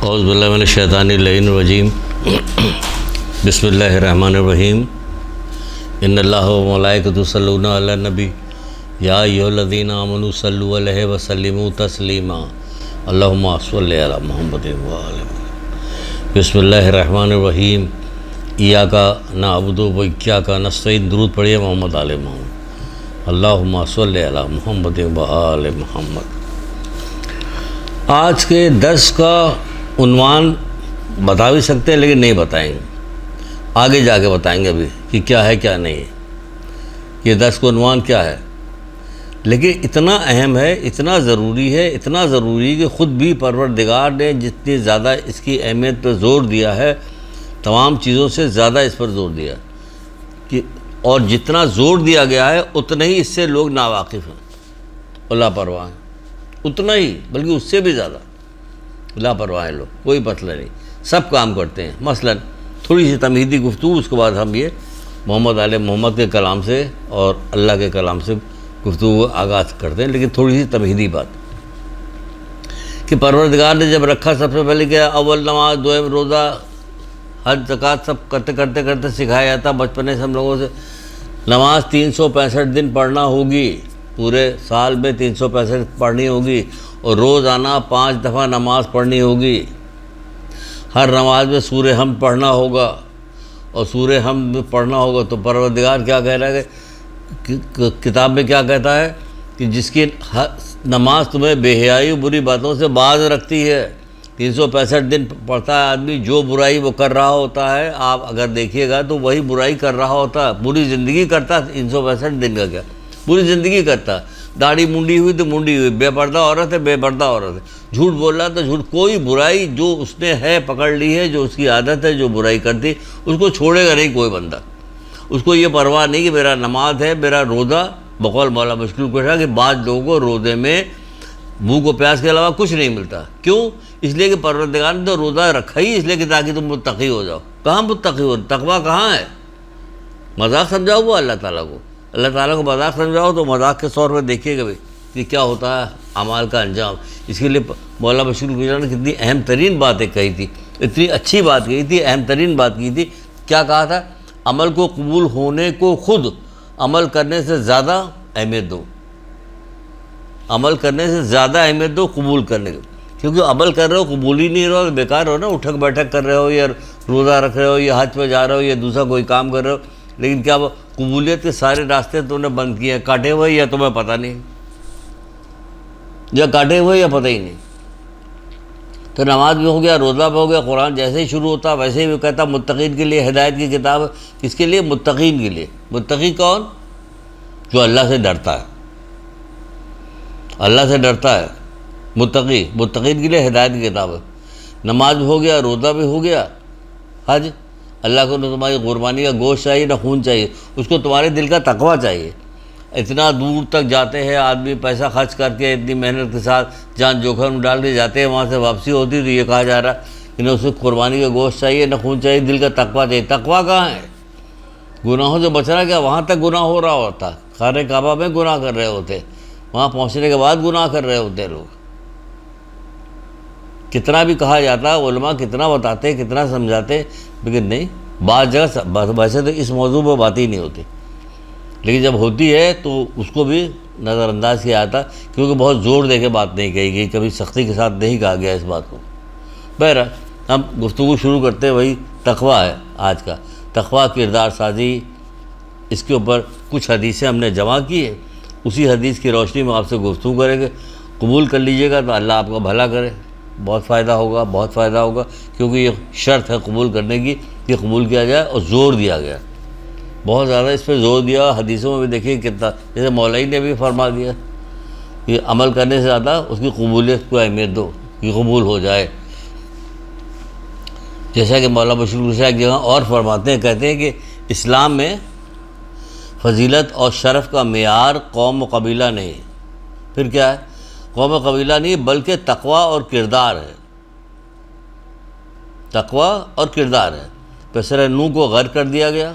اعوذ باللہ من الشیطان اللعین الرجیم بسم اللہ الرحمن الرحیم ان اللہ و ملائکۃ یصلون علی النبی یا ایھا الذین آمنوا صلوا علیہ وسلموا تسلیما اللہم صل علی محمد و آل محمد۔ بسم اللہ الرحمن الرحیم ایاک نعبد و ایاک نستعین۔ درود پڑھیے محمد آل محمد۔ اللہم صل علی محمد و آل محمد۔ آج کے درس کا عنوان بتا بھی سکتے ہیں لیکن نہیں بتائیں گے، آگے جا کے بتائیں گے ابھی کہ کیا ہے کیا نہیں ہے، یہ درس کا عنوان کیا ہے۔ لیکن اتنا اہم ہے، اتنا ضروری کہ خود بھی پروردگار نے جتنی زیادہ اس کی اہمیت پر زور دیا ہے، تمام چیزوں سے زیادہ اس پر زور دیا کہ اور جتنا زور دیا گیا ہے اتنا ہی اس سے لوگ ناواقف ہیں اور لاپرواہ ہیں، اتنا ہی بلکہ اس سے بھی زیادہ لاپرواہ لوگ، کوئی مسئلہ نہیں، سب کام کرتے ہیں۔ مثلا تھوڑی سی تمہیدی گفتگو، اس کے بعد ہم یہ محمد آل محمد کے کلام سے اور اللہ کے کلام سے گفتگو آغاز کرتے ہیں، لیکن تھوڑی سی تمہیدی بات کہ پروردگار نے جب رکھا، سب سے پہلے کیا، اول نماز، دوم روزہ، حج، زکوٰۃ، سب کرتے سکھایا جاتا بچپنے سے ہم لوگوں سے۔ نماز 365 دن پڑھنا ہوگی، پورے سال میں 365 پڑھنی ہوگی، اور روزانہ 5 دفعہ نماز پڑھنی ہوگی۔ ہر نماز میں سورہ حمد پڑھنا ہوگا، اور سورہ حمد پڑھنا ہوگا تو پروردگار کیا کہہ رہا ہے کہ کتاب میں کیا کہتا ہے کہ جس کی نماز تمہیں بے حیائی و بری باتوں سے باز رکھتی ہے۔ 365 دن پڑھتا ہے آدمی، جو برائی وہ کر رہا ہوتا ہے، آپ اگر دیکھیے گا تو وہی برائی کر رہا ہوتا ہے، پوری زندگی کرتا ہے۔ 365 دن کا کیا، پوری زندگی کرتا ہے۔ داڑھی منڈی ہوئی تو منڈی ہوئی، بے پردہ عورت ہے بے پردہ عورت ہے، جھوٹ بول رہا تو جھوٹ، کوئی برائی جو اس نے ہے پکڑ لی ہے، جو اس کی عادت ہے، جو برائی کرتی، اس کو چھوڑے گا نہیں کوئی بندہ۔ اس کو یہ پرواہ نہیں کہ میرا نماز ہے، میرا روزہ، بقول مولا مشکل کشا کہ بعض لوگوں کو روزے میں بھوک و پیاس کے علاوہ کچھ نہیں ملتا۔ کیوں؟ اس لیے کہ پروردگار نے تو روزہ رکھا ہی اس لیے کہ تاکہ تم متقی ہو جاؤ۔ کہاں متقی ہو؟ تقویٰ کہاں ہے؟ مذاق سمجھاؤ وہ اللہ تعالیٰ کو، اللہ تعالیٰ کو مذاق سمجھاؤ تو مذاق کے طور پہ دیکھیے گا کہ کیا ہوتا ہے اعمال کا انجام۔ اس کے لیے مولا مشکل کشا نے کتنی اہم ترین باتیں کہی تھی، اتنی اچھی بات کہی تھی، اہم ترین بات کی تھی۔ کیا کہا تھا؟ عمل کو قبول ہونے کو خود عمل کرنے سے زیادہ اہمیت دو، عمل کرنے سے زیادہ اہمیت دو قبول کرنے کو، کیونکہ عمل کر رہے ہو قبول ہی نہیں رہو، بیکار ہو نا، اٹھک بیٹھک کر رہے ہو، یا روزہ رکھ رہے ہو، یا حج پہ جا رہے ہو، یا دوسرا کوئی کام کر رہے ہو، لیکن کیا وہ قبولیت کے سارے راستے تم نے بند کیے ہیں، کاٹے ہوئے، یا تمہیں پتہ نہیں، یا کاٹے ہوئے یا پتہ ہی نہیں۔ تو نماز بھی ہو گیا، روزہ بھی ہو گیا، قرآن جیسے ہی شروع ہوتا ویسے ہی وہ کہتا متقین کے لیے ہدایت کی کتاب ہے۔ کس کے لیے؟ متقین کے لیے۔ متقی کون؟ جو اللہ سے ڈرتا ہے، اللہ سے ڈرتا ہے، متقین کے لیے ہدایت کی کتاب ہے۔ نماز بھی ہو گیا، روزہ بھی ہو گیا، حج، اللہ کو نہ تمہاری قربانی کا گوشت چاہیے نہ خون چاہیے، اس کو تمہارے دل کا تقویٰ چاہیے۔ اتنا دور تک جاتے ہیں آدمی، پیسہ خرچ کر کے، اتنی محنت کے ساتھ جان جوکھم ڈال کے جاتے ہیں، وہاں سے واپسی ہوتی تو یہ کہا جا رہا کہ نہ اسے قربانی کا گوشت چاہیے نہ خون چاہیے، دل کا تقویٰ چاہیے۔ تقویٰ کہاں ہے؟ گناہوں سے بچنا، کیا وہاں تک گناہ ہو رہا ہوتا، خانہ کعبہ میں گناہ کر رہے ہوتے، وہاں پہنچنے کے بعد گناہ کر رہے ہوتے لوگ۔ کتنا بھی کہا جاتا، علماء کتنا بتاتے، کتنا سمجھاتے، لیکن نہیں، بعض جگہ ویسے تو اس موضوع پہ بات ہی نہیں ہوتی، لیکن جب ہوتی ہے تو اس کو بھی نظر انداز کیا جاتا، کیونکہ بہت زور دے کے بات نہیں کہی گئی، کبھی سختی کے ساتھ نہیں کہا گیا اس بات کو۔ بہرحال ہم گفتگو شروع کرتے ہیں، وہی تقویٰ ہے آج کا، تقویٰ کردار سازی۔ اس کے اوپر کچھ حدیثیں ہم نے جمع کی ہیں، اسی حدیث کی روشنی میں آپ سے گفتگو کریں گے۔ قبول کر لیجئے گا تو اللہ آپ کا بھلا کرے، بہت فائدہ ہوگا، بہت فائدہ ہوگا، کیونکہ یہ شرط ہے قبول کرنے کی کہ قبول کیا جائے، اور زور دیا گیا، بہت زیادہ اس پہ زور دیا۔ حدیثوں میں بھی دیکھیے کتنا، جیسے مولوی نے بھی فرما دیا کہ عمل کرنے سے زیادہ اس کی قبولیت کو اہمیت دو کہ قبول ہو جائے۔ جیسا کہ مولا مشکل کشا ایک جگہ اور فرماتے ہیں، کہتے ہیں کہ اسلام میں فضیلت اور شرف کا معیار قوم و قبیلہ نہیں ہے، پھر کیا ہے؟ قوم و قبیلہ نہیں بلکہ تقویٰ اور کردار ہے، تقویٰ اور کردار ہے۔ پسر نوح کو غرق کر دیا گیا،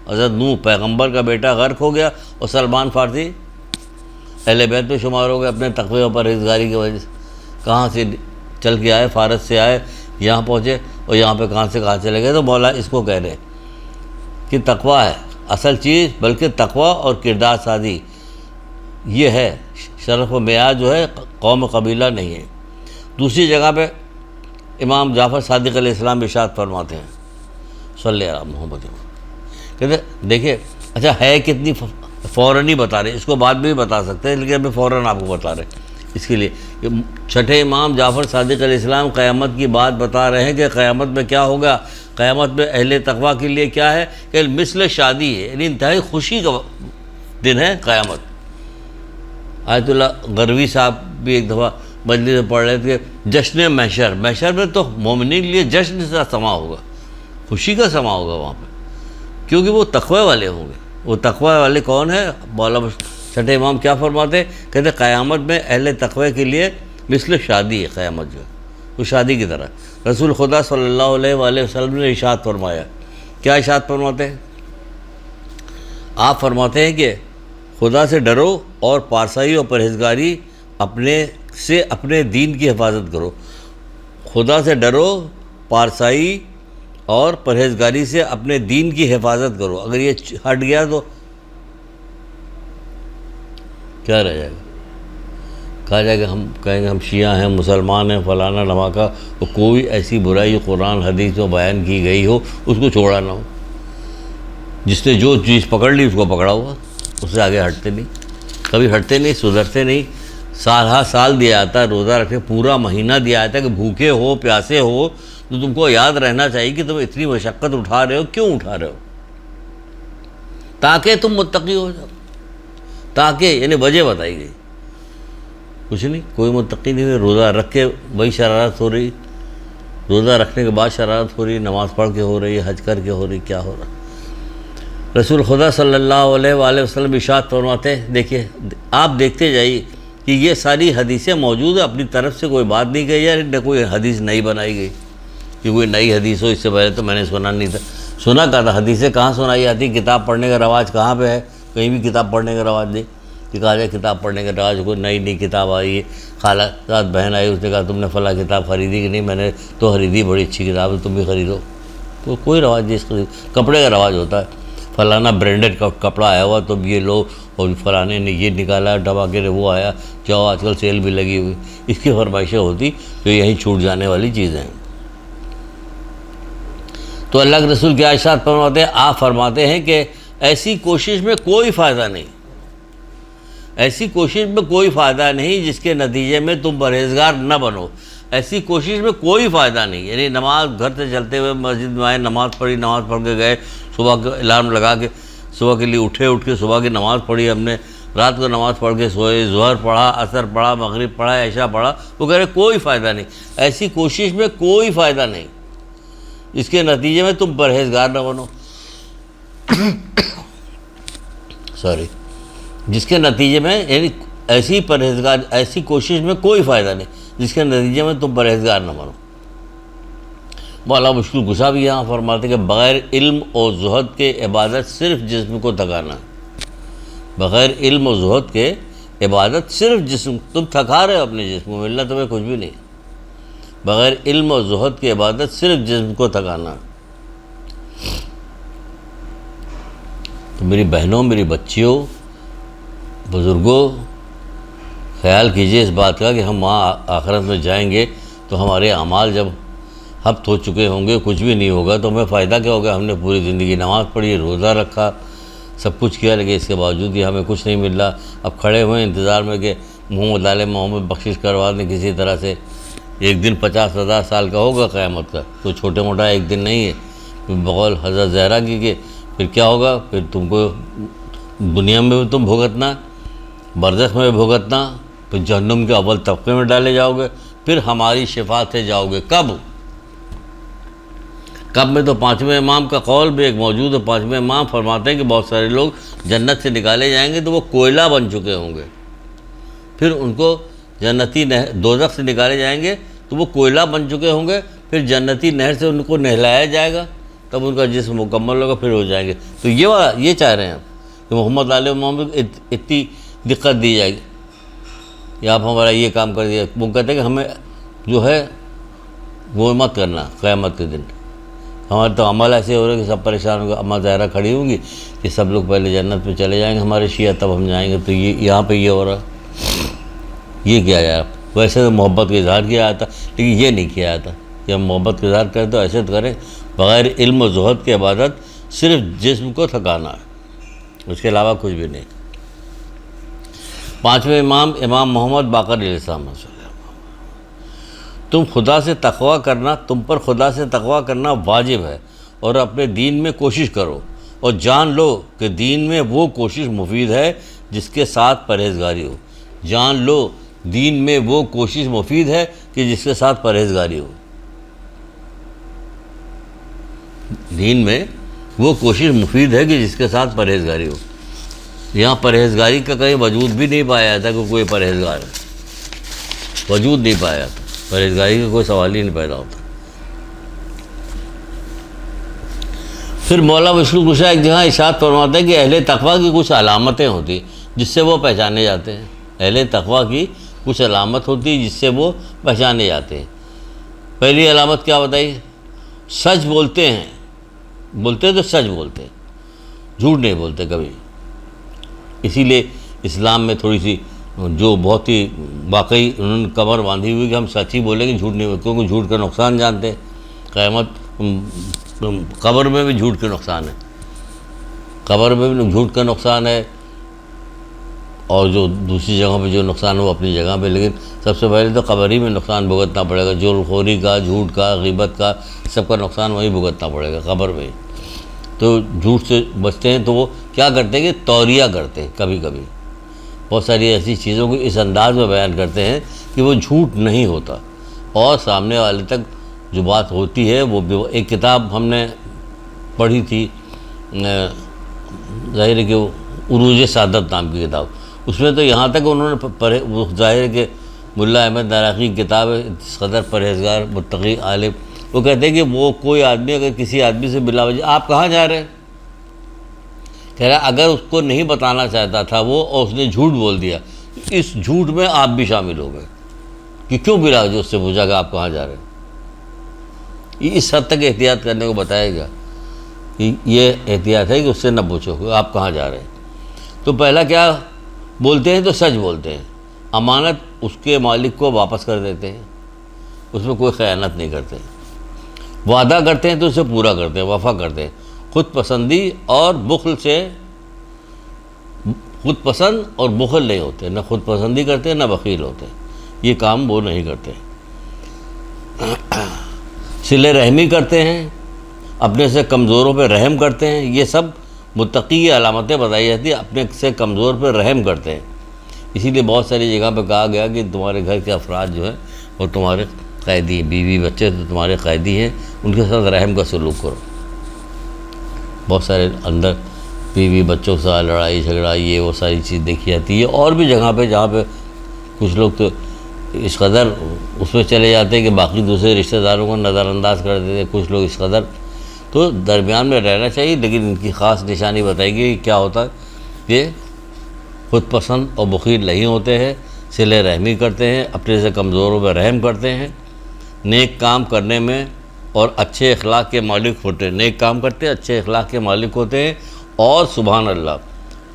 حضرت نوح پیغمبر کا بیٹا غرق ہو گیا، اور سلمان فارسی اہل بیت میں شمار ہو گئے اپنے تقوی اور پرہیزگاری کی وجہ سے۔ کہاں سے چل کے آئے، فارس سے آئے، یہاں پہنچے اور یہاں پہ کہاں سے کہاں چلے گئے. تو مولا اس کو کہہ رہے کہ تقویٰ ہے اصل چیز، بلکہ تقویٰ اور کردار سازی یہ ہے، شرف و معیار جو ہے قوم و قبیلہ نہیں ہے. دوسری جگہ پہ امام جعفر صادق علیہ السلام ارشاد فرماتے ہیں صلی اللہ علیہ محمد، کہتے دیکھیں اچھا ہے کتنی، فوراً ہی بتا رہے، اس کو بعد میں بھی بتا سکتے ہیں لیکن ابھی فوراً آپ کو بتا رہے ہیں. اس کے لیے کہ چھٹے امام جعفر صادق علیہ السلام قیامت کی بات بتا رہے ہیں کہ قیامت میں کیا ہوگا. قیامت میں اہل تقویٰ کے لیے کیا ہے کہ مثل شادی ہے، یعنی انتہائی خوشی کا دن ہے قیامت. آیت اللہ غروی صاحب بھی ایک دفعہ مجلس میں پڑھ رہے تھے کہ جشن محشر، محشر میں تو مومنین کے لیے جشن کا سما ہوگا، خوشی کا سما ہوگا وہاں پہ، کیونکہ وہ تقوی والے ہوں گے. وہ تقوی والے کون ہیں؟ مولا چھٹے امام کیا فرماتے؟ کہتے قیامت میں اہل تقوی کے لیے مثل شادی ہے قیامت جو ہے، وہ شادی کی طرح. رسول خدا صلی اللہ علیہ وآلہ وسلم نے ارشاد فرمایا. کیا ارشاد فرماتے ہیں؟ آپ فرماتے ہیں کہ خدا سے ڈرو اور پارسائی اور پرہیزگاری اپنے دین کی حفاظت کرو. خدا سے ڈرو، پارسائی اور پرہیزگاری سے اپنے دین کی حفاظت کرو. اگر یہ ہٹ گیا تو کیا رہ جائے گا؟ کہا جائے گا، ہم کہیں گے ہم شیعہ ہیں، مسلمان ہیں، فلانا دھماکہ. تو کوئی ایسی برائی جو قرآن حدیث میں بیان کی گئی ہو اس کو چھوڑا نہ ہو. جس نے جو چیز پکڑ لی اس کو پکڑا ہوا، اس سے آگے ہٹتے نہیں، کبھی ہٹتے نہیں، سدھرتے نہیں. سال ہر سال دیا جاتا ہے روزہ رکھے، پورا مہینہ دیا جاتا ہے کہ بھوکے ہو پیاسے ہو تو تم کو یاد رہنا چاہیے کہ تم اتنی مشقت اٹھا رہے ہو، کیوں اٹھا رہے ہو؟ تاکہ تم متقی ہو جاؤ. تاکہ یعنی وجہ بتائی گئی، کچھ نہیں. کوئی متقی نہیں ہے، روزہ رکھ کے وہی شرارت ہو رہی، روزہ رکھنے کے بعد شرارت ہو رہی، نماز پڑھ کے ہو رہی، حج کر کے ہو رہی، کیا ہو رہا؟ رسول خدا صلی اللہ علیہ وآلہ وسلم ارشاد فرماتے ہیں، دیکھیے آپ دیکھتے جائیے کہ یہ ساری حدیثیں موجود ہیں، اپنی طرف سے کوئی بات نہیں کہی ہے، نہ کوئی حدیث نئی بنائی گئی کہ کوئی نئی حدیث ہو. اس سے پہلے تو میں نے سنا نہیں تھا. سنا کہا تھا، حدیثیں کہاں سنائی جاتی؟ کتاب پڑھنے کا رواج کہاں پہ ہے؟ کہیں بھی کتاب پڑھنے کا رواج نہیں. کہ کہا جائے کتاب پڑھنے کا رواج، کوئی نئی کتاب آئی ہے، خالہ ساتھ بہن آئی، اس نے کہا تم نے فلاں کتاب خریدی کہ نہیں؟ میں نے تو خریدی، بڑی اچھی کتاب ہے، تم بھی خریدو. تو کوئی رواج نہیں. اس کپڑے کا رواج ہوتا ہے، فلانا برانڈڈ کپڑا آیا ہوا تو یہ لو، اور فلانے نے یہ نکالا، ڈباکے نے وہ آیا، جاؤ آج کل سیل بھی لگی ہوئی. اس کی فرمائشیں ہوتی جو یہیں چھوٹ جانے والی چیزیں ہیں. تو اللہ کے رسول کیا ارشاد فرماتے ہیں؟ آپ فرماتے ہیں کہ ایسی کوشش میں کوئی فائدہ نہیں، ایسی کوشش میں کوئی فائدہ نہیں جس کے نتیجے میں تم پرہیزگار نہ بنو. ایسی کوشش میں کوئی فائدہ نہیں. یعنی نماز گھر سے چلتے ہوئے مسجد میں آئے، نماز پڑھی، نماز پڑھ کے گئے، صبح کا الارم لگا کے صبح کے لیے اٹھ کے صبح کی نماز پڑھی ہم نے، رات کو نماز پڑھ کے سوئے، ظہر پڑھا، عصر پڑھا، مغرب پڑھا، عشاء پڑھا. وہ کہہ رہے کوئی فائدہ نہیں. ایسی کوشش میں کوئی فائدہ نہیں اس کے نتیجے میں تم پرہیزگار نہ بنو. جس کے نتیجے میں یعنی ایسی کوشش میں کوئی فائدہ نہیں جس کے نتیجے میں تم پرہیزگار نہ بنو. مولا مشکل کشا بھی یہاں فرماتے کہ بغیر علم اور زہد کے عبادت صرف جسم کو تھکانا ہے. بغیر علم و زہد کے عبادت صرف جسم، تم تھکا رہے ہو اپنے جسم کو، ملنا تمہیں کچھ بھی نہیں. بغیر علم و زہد کی عبادت صرف جسم کو تھکانا. تو میری بہنوں، میری بچیوں، بزرگوں، خیال کیجئے اس بات کا کہ ہم وہاں آخرت میں جائیں گے تو ہمارے اعمال جب ہفت ہو چکے ہوں گے، کچھ بھی نہیں ہوگا، تو ہمیں فائدہ کیا ہوگا؟ ہم نے پوری زندگی نماز پڑھی، روزہ رکھا، سب کچھ کیا، لیکن اس کے باوجود بھی ہمیں کچھ نہیں مل رہا. اب کھڑے ہوئے انتظار میں کہ محمد علیہ محمد بخشش کروا دیں کسی طرح سے. ایک دن 50,000 سال کا ہوگا قیامت کا، تو چھوٹے موٹا ایک دن نہیں ہے. بقول حضرت زہرا کی کہ پھر کیا ہوگا؟ پھر تم کو دنیا میں بھی تم بھگتنا، برزخ میں بھی بھگتنا، پھر جہنم کے اول طبقے میں ڈالے جاؤ گے، پھر ہماری شفاعت سے جاؤ گے. کب میں تو پانچویں امام کا قول بھی ایک موجود ہے. پانچویں امام فرماتے ہیں کہ بہت سارے لوگ جنت سے نکالے جائیں گے تو وہ کوئلہ بن چکے ہوں گے. پھر ان کو جنتی دوزخ سے نکالے جائیں گے تو وہ کوئلہ بن چکے ہوں گے. پھر جنتی نہر سے ان کو نہلایا جائے گا، تب ان کا جسم مکمل ہوگا، پھر ہو جائیں گے. تو یہ چاہ رہے ہیں کہ محمد علیہ محمد اتنی دقت دی جائے گی، یا آپ ہمارا یہ کام کر دیا. وہ کہتے ہیں کہ ہمیں جو ہے وہ مت کرنا قیامت کے دن. ہمارے تو عمل ایسے ہو رہے کہ سب پریشان ہو گئے. اماں زہرا کھڑی ہوں گی کہ سب لوگ پہلے جنت میں چلے جائیں گے ہمارے شیعہ، تب ہم جائیں گے. تو یہ یہاں پہ یہ ہو رہا، یہ کیا جائے؟ ویسے تو محبت کا اظہار کیا جاتا، لیکن یہ نہیں کیا جاتا کہ ہم محبت کا اظہار کریں تو ایسے تو کریں بغیر علم و زہد کی عبادت، صرف جسم کو تھکانا ہے، اس کے علاوہ کچھ بھی نہیں. پانچویں امام محمد باقر علیہ السلام، تم پر خدا سے تقویٰ کرنا واجب ہے، اور اپنے دین میں کوشش کرو، اور جان لو کہ دین میں وہ کوشش مفید ہے جس کے ساتھ پرہیزگاری ہو. جان لو دین میں وہ کوشش مفید ہے کہ جس کے ساتھ پرہیزگاری ہو. دین میں وہ کوشش مفید ہے کہ جس کے ساتھ پرہیزگاری ہو. یہاں پرہیزگاری کا کہیں وجود بھی نہیں پایا جاتا کہ کوئی پرہیزگار ہے، وجود نہیں پایا جاتا، پرہیزگاری کا کوئی سوال ہی نہیں پیدا ہوتا. پھر مولا مشکل کشا ایک جگہ ارشاد فرماتا ہے کہ اہل تقویٰ کی کچھ علامتیں ہوتی جس سے وہ پہچانے جاتے ہیں. اہل تقویٰ کی کچھ علامت ہوتی ہے جس سے وہ پہچانے جاتے ہیں. پہلی علامت کیا بتائی؟ سچ بولتے ہیں، بولتے تو سچ بولتے ہیں، جھوٹ نہیں بولتے کبھی. اسی لیے اسلام میں تھوڑی سی جو بہت ہی واقعی انہوں نے کمر باندھی ہوئی کہ ہم سچ ہی بولیں گے، جھوٹ نہیں بولیں، کیونکہ جھوٹ کا نقصان جانتے ہیں. قبر میں بھی جھوٹ کا نقصان ہے، قبر میں بھی جھوٹ کا نقصان ہے، اور جو دوسری جگہ پہ جو نقصان ہو اپنی جگہ پہ، لیکن سب سے پہلے تو قبر ہی میں نقصان بھگتنا پڑے گا. جرخوری کا، جھوٹ کا، غیبت کا، سب کا نقصان وہیں بھگتنا پڑے گا قبر میں. تو جھوٹ سے بچتے ہیں تو وہ کیا کرتے ہیں کہ توریہ کرتے ہیں. کبھی کبھی بہت ساری ایسی چیزوں کو اس انداز میں بیان کرتے ہیں کہ وہ جھوٹ نہیں ہوتا، اور سامنے والے تک جو بات ہوتی ہے وہ. ایک کتاب ہم نے پڑھی تھی، ظاہر ہے کہ عروج سعادت نام کی کتاب، اس میں تو یہاں تک انہوں نے وہ ظاہر ہے کہ ملا احمد ناراقی کی کتاب ہے، اس قدر پرہیزگار متقی عالم، وہ کہتے ہیں کہ وہ کوئی آدمی اگر کسی آدمی سے بلا وجہ آپ کہاں جا رہے ہیں، کہہ رہا اگر اس کو نہیں بتانا چاہتا تھا وہ اور اس نے جھوٹ بول دیا، اس جھوٹ میں آپ بھی شامل ہو گئے کہ کیوں بلا وجہ اس سے پوچھا کہ آپ کہاں جا رہے ہیں. اس حد تک احتیاط کرنے کو بتائے گا کہ یہ احتیاط ہے کہ اس سے نہ پوچھو کہ آپ کہاں جا رہے ہیں. تو پہلا کیا بولتے ہیں؟ تو سچ بولتے ہیں. امانت اس کے مالک کو واپس کر دیتے ہیں، اس میں کوئی خیانت نہیں کرتے. وعدہ کرتے ہیں تو اسے پورا کرتے ہیں، وفا کرتے ہیں. خود پسندی اور بخل سے، خود پسند اور بخل نہیں ہوتے، نہ خود پسندی کرتے نہ بخیل ہوتے، یہ کام وہ نہیں کرتے. صلہ رحمی کرتے ہیں، اپنے سے کمزوروں پہ رحم کرتے ہیں. یہ سب متقی کی علامتیں بتائی جاتی ہیں، اپنے سے کمزور پہ رحم کرتے ہیں. اسی لیے بہت ساری جگہ پہ کہا گیا کہ تمہارے گھر کے افراد جو ہیں وہ تمہارے قیدی ہیں، بیوی بچے تو تمہارے قیدی ہیں، ان کے ساتھ رحم کا سلوک کرو. بہت سارے اندر بیوی بچوں کے ساتھ لڑائی جھگڑا، یہ وہ ساری چیز دیکھی جاتی ہے. اور بھی جگہ پہ جہاں پہ کچھ لوگ تو اس قدر اس میں چلے جاتے ہیں کہ باقی دوسرے رشتہ داروں کو نظر انداز کر دیتے ہیں. کچھ لوگ اس قدر، تو درمیان میں رہنا چاہیے، لیکن ان کی خاص نشانی بتائی گئی کہ کیا ہوتا ہے کہ خود پسند اور بخیل نہیں ہوتے ہیں، صلہ رحمی کرتے ہیں، اپنے سے کمزوروں پہ رحم کرتے ہیں، نیک کام کرنے میں اور اچھے اخلاق کے مالک ہوتے ہیں. نیک کام کرتے ہیں، اچھے اخلاق کے مالک ہوتے ہیں. اور سبحان اللہ،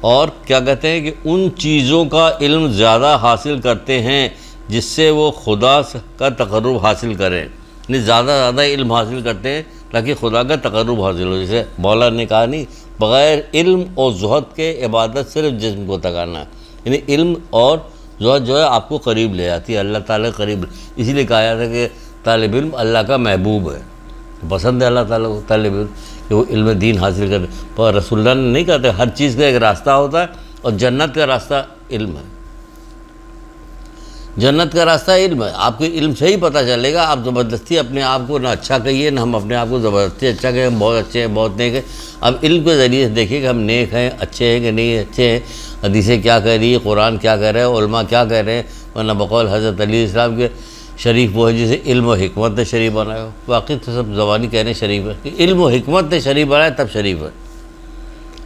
اور کیا کہتے ہیں کہ ان چیزوں کا علم زیادہ حاصل کرتے ہیں جس سے وہ خدا کا تقرب حاصل کریں. یعنی زیادہ علم حاصل کرتے ہیں تاکہ خدا کا تقرب حاصل ہو. جیسے مولا نے کہا نہیں، بغیر علم اور زہد کے عبادت صرف جسم کو تکانا ہے. یعنی علم اور زہد جو ہے آپ کو قریب لے جاتی ہے، اللہ تعالیٰ قریب. اسی لیے کہا جاتا ہے کہ طالب علم اللہ کا محبوب ہے، پسند ہے اللہ تعالیٰ کو طالب علم کہ وہ علم دین حاصل کرے. پر رسول اللہ نے نہیں کہتے ہر چیز کا ایک راستہ ہوتا ہے، اور جنت کا راستہ علم ہے. جنت کا راستہ علم ہے. آپ کو علم سے ہی پتہ چلے گا. آپ زبردستی اپنے آپ کو نہ اچھا کہیے، نہ ہم اپنے آپ کو زبردستی اچھا کہیں ہم بہت اچھے ہیں بہت نیک ہیں. اب علم کے ذریعے سے دیکھیے کہ ہم نیک ہیں، اچھے ہیں کہ نہیں اچھے ہیں، حدیثیں کیا کہہ رہی ہے، قرآن کیا کہہ رہے ہیں، علماء کیا کہہ رہے ہیں. ورنہ بقول حضرت علی السلام کے شریف وہ ہے جسے علم و حکمت نے شریف بنایا ہو. واقعی تو سب زبانی کہنے شریف ہے کہ علم و حکمت نے شریف بنایا تب شریف ہے.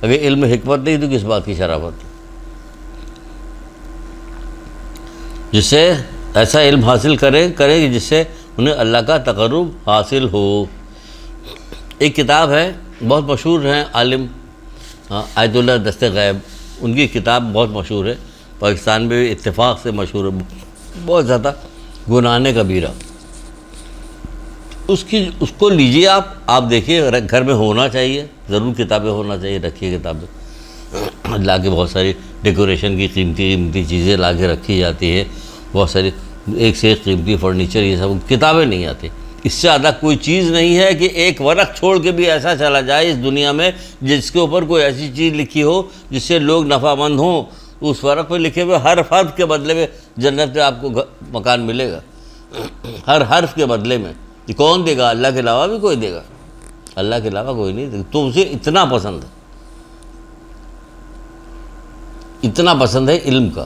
اگر علم و حکمت نہیں تو کس بات کی شرافت. جسے ایسا علم حاصل کریں کہ جس سے انہیں اللہ کا تقرب حاصل ہو۔ ایک کتاب ہے، بہت مشہور ہیں عالم آیت اللہ دست غیب، ان کی کتاب بہت مشہور ہے، پاکستان میں بھی اتفاق سے مشہور ہے، بہت زیادہ، گناہ کبیرہ۔ اس کو لیجئے آپ دیکھیے، گھر میں ہونا چاہیے، ضرور کتابیں ہونا چاہیے، رکھیے کتابیں۔ لا کے بہت ساری ڈیکوریشن کی قیمتی چیزیں لا کے رکھی جاتی ہے، بہت ساری ایک سے ایک قیمتی فرنیچر، یہ سب کتابیں نہیں آتی۔ اس سے زیادہ کوئی چیز نہیں ہے کہ ایک ورق چھوڑ کے بھی ایسا چلا جائے اس دنیا میں جس کے اوپر کوئی ایسی چیز لکھی ہو جس سے لوگ نفع مند ہوں۔ اس ورق پہ لکھے ہوئے ہر حرف کے بدلے میں جنت میں آپ کو مکان ملے گا، ہر حرف کے بدلے میں۔ یہ کون دے گا؟ اللہ کے علاوہ بھی کوئی دے گا؟ اللہ کے علاوہ کوئی نہیں دے گا۔ تو اسے اتنا پسند ہے، اتنا پسند ہے علم کا۔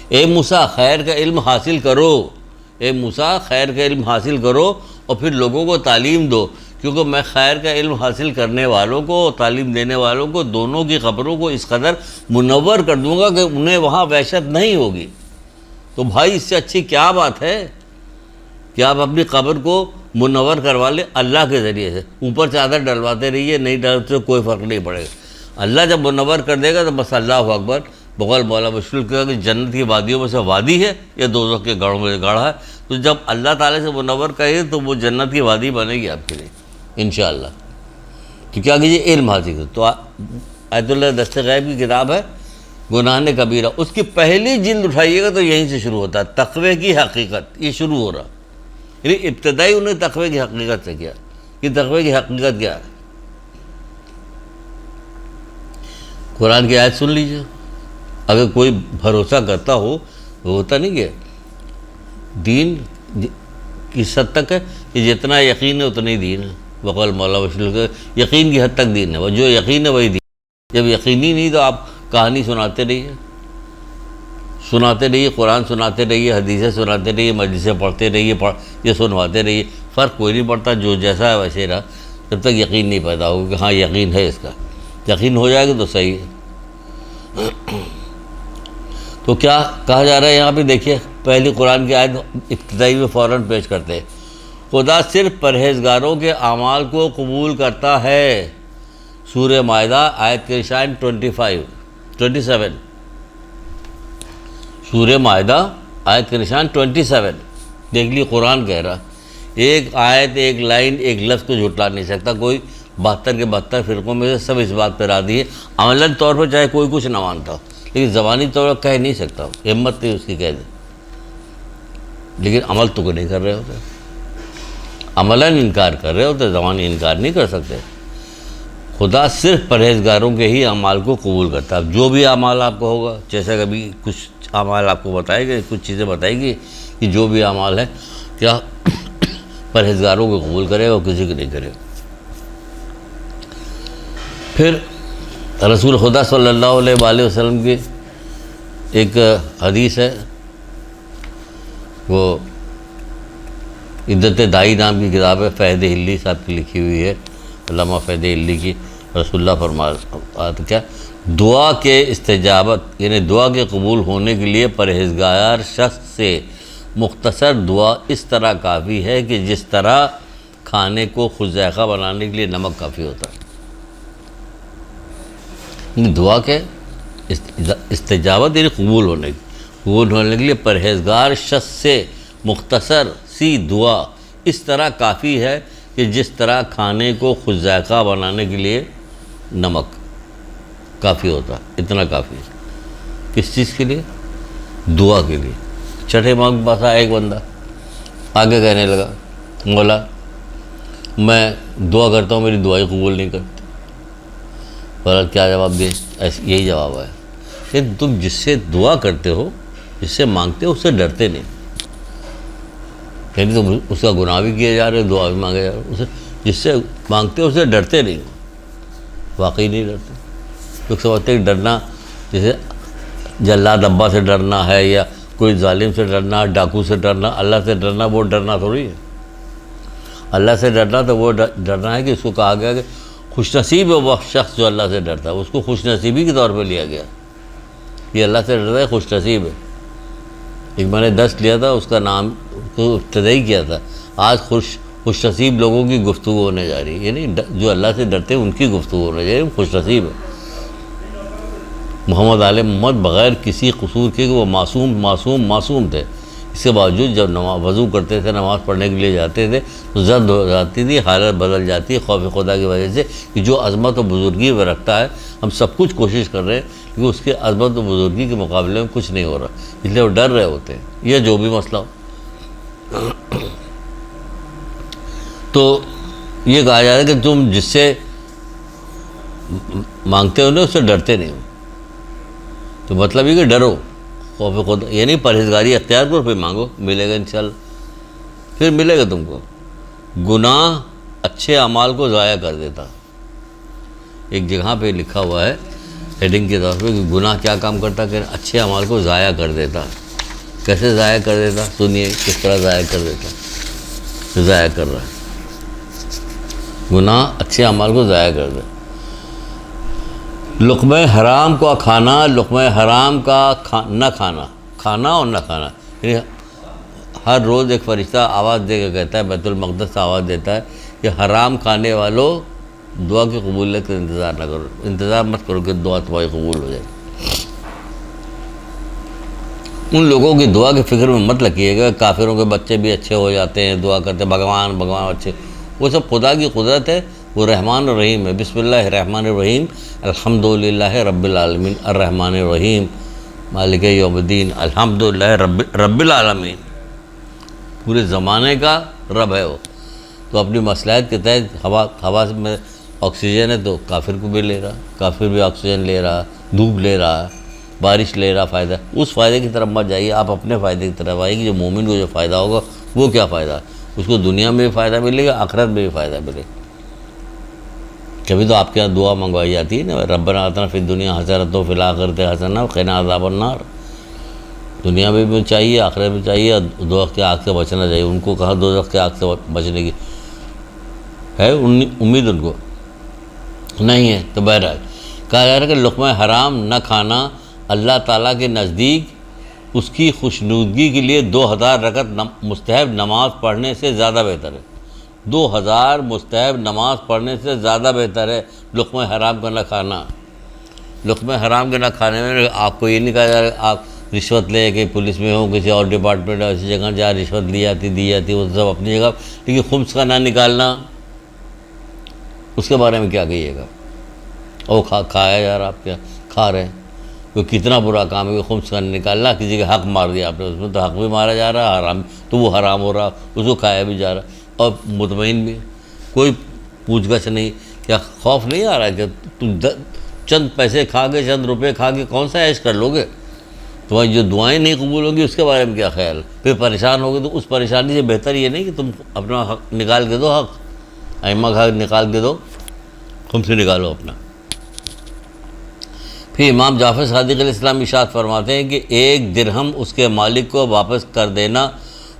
اے موسیٰ خیر کا علم حاصل کرو، اے موسیٰ خیر کا علم حاصل کرو اور پھر لوگوں کو تعلیم دو، کیونکہ میں خیر کا علم حاصل کرنے والوں کو اور تعلیم دینے والوں کو دونوں کی قبروں کو اس قدر منور کر دوں گا کہ انہیں وہاں وحشت نہیں ہوگی۔ تو بھائی اس سے اچھی کیا بات ہے کہ آپ اپنی قبر کو منور کروا لیں اللہ کے ذریعے سے۔ اوپر چادر ڈلواتے رہیے، نہیں ڈالتے کوئی فرق نہیں پڑے گا۔ اللہ جب منور کر دے گا تو بس اللہ اکبر، بغل مولا مشکل کیا کہ جنت کی وادیوں میں سے وادی ہے یا دوزخ کے گڑھوں میں سے گڑھا ہے، تو جب اللہ تعالیٰ سے منور کرے تو وہ جنت کی وادی بنے گی آپ کے لیے انشاءاللہ۔ تو کیا کیجیے؟ علم حاصل کرو۔ تو آیت اللہ دست غیب کی کتاب ہے گناہ کبیرہ، اس کی پہلی جلد اٹھائیے گا تو یہیں سے شروع ہوتا ہے، تقوی کی حقیقت، یہ شروع ہو رہا۔ یعنی ابتدائی انہیں تقوی کی حقیقت سے کیا کہ تقوی کی حقیقت کیا ہے۔ قرآن کی آیت سن لیجیے، اگر کوئی بھروسہ کرتا ہو، وہ ہوتا نہیں کہ دین کس حد تک ہے کہ جتنا یقین ہے اتنا ہی دین ہے، بقول مولا مشکل کے یقین کی حد تک دین ہے، وہ جو یقین ہے وہی دین۔ جب یقینی نہیں تو آپ کہانی سناتے رہیے، قرآن سناتے رہیے، حدیثیں سناتے رہیے، مجلسیں پڑھتے رہیے، یہ سنواتے رہیے، فرق کوئی نہیں پڑتا، جو جیسا ہے ویسے رہا، جب تک یقین نہیں پیدا ہوگا کہ ہاں یقین ہے اس کا۔ یقین ہو جائے گا تو صحیح ہے۔ تو کیا کہا جا رہا ہے یہاں پہ دیکھیے، پہلی قرآن کی آیت ابتدائی میں فوراً پیش کرتے ہیں، خدا صرف پرہیزگاروں کے اعمال کو قبول کرتا ہے۔ سورہ مائدہ آیت کے نشان 27، سورہ مائدہ آیت کے نشان 27، دیکھ لی قرآن کہہ رہا، ایک آیت، ایک لائن، ایک لفظ کو جھٹلا نہیں سکتا کوئی۔ 72 کے 72 فرقوں میں سے سب اس بات پہ راضی ہے، عملاً طور پر چاہے کوئی کچھ نہ مانتا ہو، لیکن زبانی طور پر کہہ نہیں سکتا، ہمت نہیں اس کی کہہ دے، لیکن عمل تو کوئی نہیں کر رہے ہوتے، عملاً انکار کر رہے ہوتے، زبانی انکار نہیں کر سکتے۔ خدا صرف پرہیزگاروں کے ہی اعمال کو قبول کرتا ہے۔ جو بھی اعمال آپ کو ہوگا، جیسا کبھی کچھ اعمال آپ کو بتائے گئے، کچھ چیزیں بتائی گئی کہ جو بھی اعمال ہے کیا پرہیزگاروں کو قبول کرے گا اور کسی کو نہیں کرے گا۔ پھر رسول خدا صلی اللہ علیہ وآلہ وسلم کی ایک حدیث ہے، وہ عدت دائی نام کی کتاب ہے، فہد ہلی صاحب کی لکھی ہوئی ہے، علامہ فہد ہلی کی۔ رسول اللہ فرماتے کیا، دعا کے استجابت یعنی دعا کے قبول ہونے کے لیے پرہیزگار شخص سے مختصر دعا اس طرح کافی ہے کہ جس طرح کھانے کو خوش ذائقہ بنانے کے لیے نمک کافی ہوتا ہے۔ دعا کے استجابت یعنی قبول ہونے کے لیے پرہیزگار شخص سے مختصر سی دعا اس طرح کافی ہے کہ جس طرح کھانے کو خوش ذائقہ بنانے کے لیے نمک کافی ہوتا ہے، اتنا کافی ہے۔ کس چیز کے لیے؟ دعا کے لیے۔ چھٹے ماہ کے پاس آیا ایک بندہ، آگے کہنے لگا، مولا میں دعا کرتا ہوں، میری دعائیں قبول نہیں کرتی۔ بولا کیا جواب دے؟ یہی جواب ہے کہ تم جس سے دعا کرتے ہو، جس سے مانگتے ہو، اس سے ڈرتے نہیں، یعنی تم اس کا گناہ بھی کیے جا رہے، دعا بھی مانگے جا رہے، اسے جس سے مانگتے ہو اس سے ڈرتے نہیں، واقعی نہیں ڈرتے۔ لوگ سمجھتے کہ ڈرنا جیسے جلاد ابا سے ڈرنا ہے یا کوئی ظالم سے ڈرنا، ڈاکو سے ڈرنا، اللہ سے ڈرنا وہ ڈرنا تھوڑی ہے۔ اللہ سے ڈرنا تو وہ ڈرنا ہے کہ اس کو کہا گیا کہ خوش نصیب ہے وہ شخص جو اللہ سے ڈرتا ہے، اس کو خوش نصیبی کے طور پہ لیا گیا، یہ اللہ سے ڈرتا ہے، خوش نصیب ہے۔ ایک میں نے 10 لیا تھا، اس کا نام کو ابتدائی کیا تھا، آج خوش نصیب لوگوں کی گفتگو ہونے جا رہی ہے، یعنی جو اللہ سے ڈرتے ہیں ان کی گفتگو ہونے جا رہی ہے، خوش نصیب ہے۔ محمد آل محمد بغیر کسی قصور کے کہ وہ معصوم تھے، اس کے باوجود جب وضو کرتے تھے، نماز پڑھنے کے لیے جاتے تھے تو زد ہو جاتی تھی، حالت بدل جاتی ہے خوف خدا کی وجہ سے کہ جو عظمت و بزرگی وہ رکھتا ہے، ہم سب کچھ کوشش کر رہے ہیں لیکن اس کے عظمت و بزرگی کے مقابلے میں کچھ نہیں ہو رہا، اس لیے وہ ڈر رہے ہوتے ہیں، یہ جو بھی مسئلہ ہو۔ تو یہ کہا جاتا ہے کہ تم جس سے مانگتے ہو نا اس سے ڈرتے نہیں ہو، تو مطلب یہ کہ ڈرو، خوف خدا یعنی پرہیزگاری اختیار کرو، پھر مانگو، ملے گا انشاءاللہ، پھر ملے گا تم کو۔ گناہ اچھے اعمال کو ضائع کر دیتا، ایک جگہ پہ لکھا ہوا ہے ہیڈنگ کے طور پہ کہ گناہ کیا کام کرتا کہ اچھے اعمال کو ضائع کر دیتا۔ کیسے ضائع کر دیتا؟ سنیے کس طرح ضائع کر دیتا، ضائع کر رہا ہے، گناہ اچھے اعمال کو ضائع کر دیتا۔ لقمہ حرام کا کھانا، لقمہ حرام کا نہ کھانا، کھانا اور نہ کھانا، یعنی ہر روز ایک فرشتہ آواز دے کے کہتا ہے، بیت المقدس سے آواز دیتا ہے کہ حرام کھانے والوں دعا کی قبولیت کا انتظار نہ کرو، انتظار مت کرو کہ دعا تمہاری قبول ہو جائے۔ ان لوگوں کی دعا کی فکر میں مت لگیے گا، کافروں کے بچے بھی اچھے ہو جاتے ہیں، دعا کرتے ہیں بھگوان اچھے، وہ سب خدا کی قدرت ہے، وہ رحمان الرحیم ہے۔ بسم اللہ الرحمن الرحیم، الحمدللہ رب العالمین الرحمن الرحیم مالک یوم الدین الحمدللہ رب العالمین، پورے زمانے کا رب ہے وہ۔ تو اپنی مصلحت کے تحت ہوا میں آکسیجن ہے تو کافر کو بھی لے رہا، کافر بھی آکسیجن لے رہا، دھوپ لے رہا، بارش لے رہا، فائدہ، اس فائدے کی طرف مت جائیے، آپ اپنے فائدے کی طرف آئیے کہ جو مومن کو جو فائدہ ہوگا وہ کیا فائدہ، اس کو دنیا میں بھی فائدہ ملے گا، آخرت میں بھی فائدہ ملے گا۔ کبھی تو آپ کے یہاں دعا منگوائی جاتی ہے نا، ربنا آتنا فی الدنیا حسنۃ وفی الآخرۃ حسنۃ وقنا عذاب النار، دنیا میں بھی چاہیے، آخرت میں چاہیے، دوزخ کی آگ سے بچنا چاہیے۔ ان کو کہا دوزخ کی آگ سے بچنے کی ہے امید، ان کو نہیں ہے، تو بہرحال کہا جا رہا ہے کہ لقمہ حرام نہ کھانا اللہ تعالیٰ کے نزدیک اس کی خوشنودگی کے لیے 2000 رکعت مستحب نماز پڑھنے سے زیادہ بہتر ہے، 2000 مستحب نماز پڑھنے سے زیادہ بہتر ہے لقمہ حرام کا نہ کھانا۔ لقمہ حرام کے نہ کھانے میں آپ کو یہ نہیں کہا جا رہا آپ رشوت لے کہ پولیس میں ہو، کسی اور ڈپارٹمنٹ ایسی جگہ جہاں رشوت دی جاتی وہ سب اپنی جگہ، لیکن خمس کا نہ نکالنا، اس کے بارے میں کیا کہیے گا؟ وہ کھایا جا رہا، آپ کیا کھا رہے ہیں، کوئی کتنا برا کام ہے کہ خمس کا نکالنا، کسی کا حق مار دیا آپ نے، اس میں تو حق بھی مارا جا رہا ہے، حرام تو وہ حرام ہو رہا، اس کو کھایا بھی جا رہا، اور مطمئن بھی، کوئی پوچھ گچھ نہیں، کیا خوف نہیں آ رہا ہے کہ تم چند پیسے کھا کے، چند روپے کھا کے کون سا عیش کر لو گے؟ تمہاری جو دعائیں نہیں قبول ہوں گی اس کے بارے میں کیا خیال؟ پھر پریشان ہوگے تو اس پریشانی سے بہتر یہ نہیں کہ تم اپنا حق نکال کے دو، حق ائمہ کا حق نکال کے دو، خم سے نکالو اپنا۔ پھر امام جعفر صادق علیہ السلام ارشاد فرماتے ہیں کہ 1 درہم اس کے مالک کو واپس کر دینا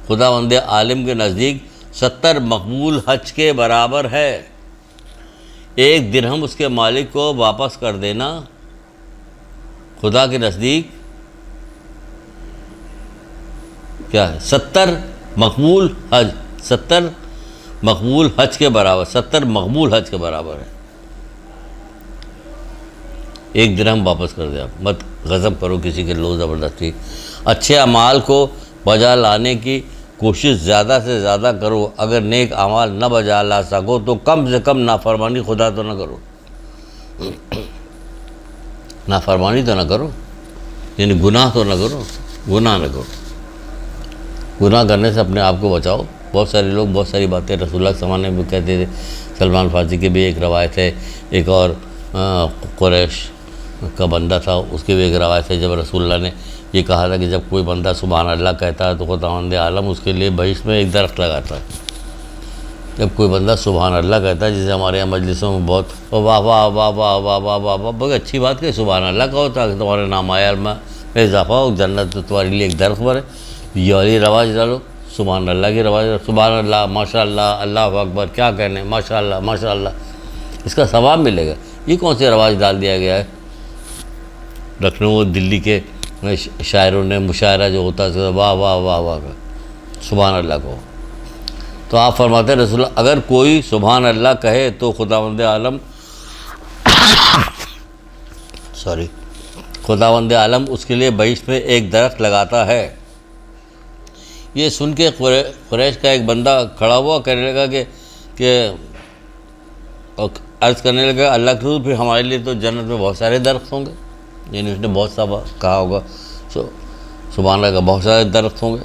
خداوند عالم کے نزدیک 70 مقبول حج کے برابر ہے۔ 1 درہم اس کے مالک کو واپس کر دینا خدا کے نزدیک کیا ہے؟ 70 مقبول حج، 70 مقبول حج کے برابر، 70 مقبول حج کے برابر ہے۔ 1 درہم واپس کر دے، آپ مت غضب کرو کسی کے لو زبردستی، اچھے اعمال کو بجا لانے کی کوشش زیادہ سے زیادہ کرو، اگر نیک اعمال نہ بجا لا سکو تو کم سے کم نافرمانی خدا تو نہ کرو، نافرمانی تو نہ کرو، یعنی گناہ تو نہ کرو، گناہ نہ کرو، گناہ کرنے سے اپنے آپ کو بچاؤ۔ بہت سارے لوگ بہت ساری باتیں رسول اللہ کے زمانے میں کہتے تھے، سلمان فارسی کی بھی ایک روایت ہے، ایک اور قریش کا بندہ تھا، اس کی بھی ایک روایت ہے، جب رسول اللہ نے یہ کہا تھا کہ جب کوئی بندہ سبحان اللہ کہتا ہے تو خداوند عالم اس کے لیے بہشت میں ایک درخت لگاتا ہے۔ جب کوئی بندہ سبحان اللہ کہتا ہے، جسے ہمارے یہاں مجلسوں میں بہت واہ واہ واہ واہ واہ واہ واہ واہ، بہت اچھی بات کہ سبحان اللہ کہو تاکہ تمہارے نام آیا میں اضافہ ہو، جنت تمہارے لیے ایک درخت بنے، یہ والی رواج ڈالو، سبحان اللہ کی رواج، سبحان اللہ، ماشاء اللہ، اللہ اکبر، کیا کہنے، ماشاء اللہ ماشاء اللہ، اس کا ثواب ملے گا۔ یہ کون سے رواج ڈال دیا گیا ہے؟ لکھنؤ اور دلی کے شاعروں نے مشاعرہ جو ہوتا ہے واہ واہ واہ واہ سبحان اللہ کو. تو آپ فرماتے ہیں رسول اللہ اگر کوئی سبحان اللہ کہے تو خداوند عالم اس کے لیے بہشت میں ایک درخت لگاتا ہے. یہ سن کے قریش کا ایک بندہ کھڑا ہوا کہنے لگا کہ عرض کرنے لگا اللہ کے رسول پھر ہمارے لیے تو جنت میں بہت سارے درخت ہوں گے. یعنی اس نے بہت سا کہا ہوگا سبحان اللہ کا بہت سارے درخت ہوں گے.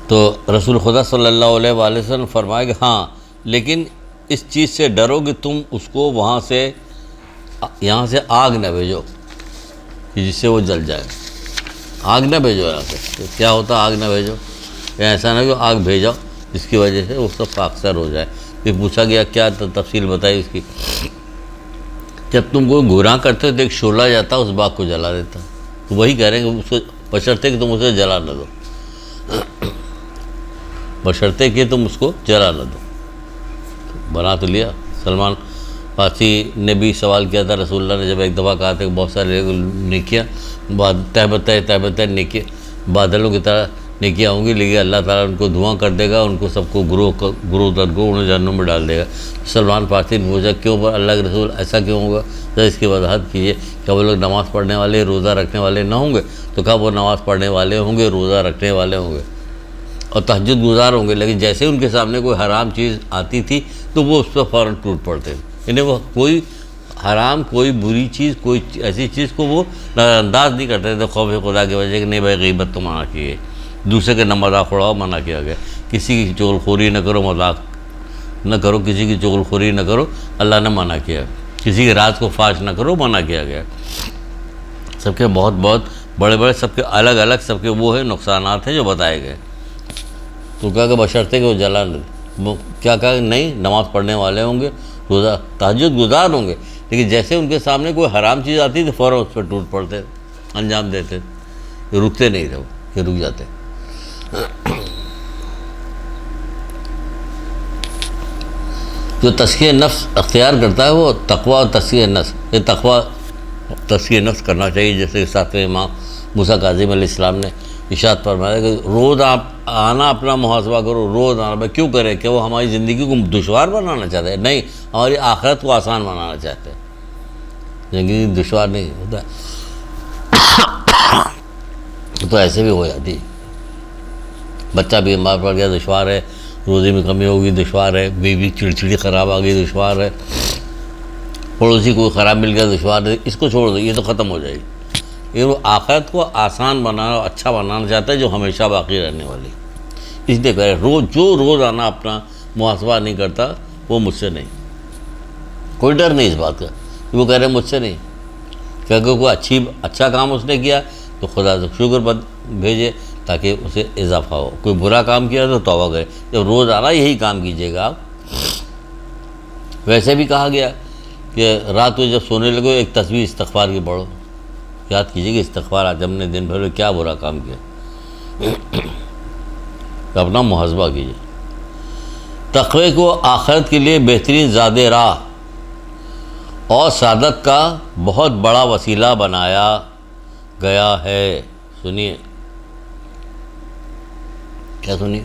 تو رسول خدا صلی اللہ علیہ وآلہ وسلم فرمائے کہ ہاں لیکن اس چیز سے ڈرو کہ تم اس کو یہاں سے آگ نہ بھیجو کہ جس سے وہ جل جائے. آگ نہ بھیجو یہاں سے. کیا ہوتا آگ نہ بھیجو؟ ایسا نہ کہ آگ بھیجو جس کی وجہ سے وہ سب خاکسار ہو جائے. پھر پوچھا گیا کیا تفصیل بتائی اس کی. جب تم کو گناہ کرتے ہو تو ایک شعلہ جاتا اس باغ کو جلا دیتا. تو وہی کہہ رہے ہیں کہ اس کو بشرطے کہ تم اسے جلا نہ دو، بشرطے کہ تم اس کو جلا نہ دو. بنا تو لیا. سلمان فارسی نے بھی سوال کیا تھا رسول اللہ نے جب ایک دفعہ کہا تھا کہ بہت سارے نیکیاں تہ بتہ نیکیاں بادلوں کی طرح نیکیاں ہوں گی لیکن اللہ تعالیٰ ان کو دھواں کر دے گا، ان کو سب کو گروہ در گروہ انہیں جہنم میں ڈال دے گا. سلمان فارسی نے پوچھا کیوں پر اللہ کے رسول ایسا کیوں ہوگا؟ تو اس کی وضاحت کیجیے. کیا وہ لوگ نماز پڑھنے والے روزہ رکھنے والے نہ ہوں گے؟ تو کہا وہ نماز پڑھنے والے ہوں گے، روزہ رکھنے والے ہوں گے اور تہجد گزار ہوں گے، لیکن جیسے ان کے سامنے کوئی حرام چیز آتی تھی تو وہ اس پر فوراً ٹوٹ پڑتے. انہیں وہ کوئی حرام کوئی بری چیز کوئی ایسی چیز کو وہ نظر انداز نہیں کرتے تھے خوف خدا کی وجہ کہ نہیں بھائی غیبت تو منع کی ہے، دوسرے کے نہ مذاق اڑاؤ منع کیا گیا، کسی کی چغلخوری نہ کرو، مذاق نہ کرو، کسی کی چغلخوری نہ کرو اللہ نے منع کیا، کسی کے راز کو فاش نہ کرو منع کیا گیا. سب کے بہت بہت بڑے بڑے سب کے الگ الگ سب کے وہ ہیں نقصانات ہیں جو بتائے گئے. تو کہا کہ بشرطے کہ وہ جلا کیا کہا کہ نہیں نماز پڑھنے والے ہوں گے، روزہ تہجد گزار ہوں گے، لیکن جیسے ان کے سامنے کوئی حرام چیز آتی تو فوراً اس پہ ٹوٹ پڑتے، انجام دیتے، رکتے نہیں تھے وہ کہ رک جاتے. جو تزکیہ نفس اختیار کرتا ہے وہ تقویٰ اور تزکیہ نفس، یہ تقویٰ تزکیہ نفس کرنا چاہیے. جیسے ساتویں امام موسیٰ کاظم علیہ السلام نے ارشاد فرمایا کہ روز آپ آنا اپنا محاسبہ کرو، روز آنا. بھائی کیوں کرے؟ کہ وہ ہماری زندگی کو دشوار بنانا چاہتے ہیں؟ نہیں، ہماری آخرت کو آسان بنانا چاہتے ہیں. زندگی دشوار نہیں ہوتا تو ایسے بھی ہو جاتی. بچہ بیمار پڑ گیا دشوار ہے، روزی میں کمی ہوگی دشوار ہے، بیوی چڑچڑی خراب آ گئی دشوار ہے، پڑوسی کوئی خراب مل گیا دشوار ہے. اس کو چھوڑ دو، یہ تو ختم ہو جائے گی. یہ وہ آخرت کو آسان بنانا اچھا بنانا چاہتا ہے جو ہمیشہ باقی رہنے والی. اس لیے کہہ رہے جو روز آنا اپنا محاسبہ نہیں کرتا وہ مجھ سے نہیں. کوئی ڈر نہیں اس بات کا، وہ کہہ رہے ہیں مجھ سے نہیں. کہ اگر کوئی اچھا کام اس نے کیا تو خدا سے شکر بھیجے تاکہ اسے اضافہ ہو. کوئی برا کام کیا تو توبہ کرے. جب روز آنا یہی کام کیجیے گا آپ. ویسے بھی کہا گیا کہ رات کو جب سونے لگو ایک تسبیح استغفار کی پڑھو، یاد کیجیے کہ استغفار آج ہم نے دن بھر میں کیا برا کام کیا، اپنا محاسبہ کیجیے. تقوی کو آخرت کے لیے بہترین زاد راہ اور سعادت کا بہت بڑا وسیلہ بنایا گیا ہے. سنیے کیا سنیے،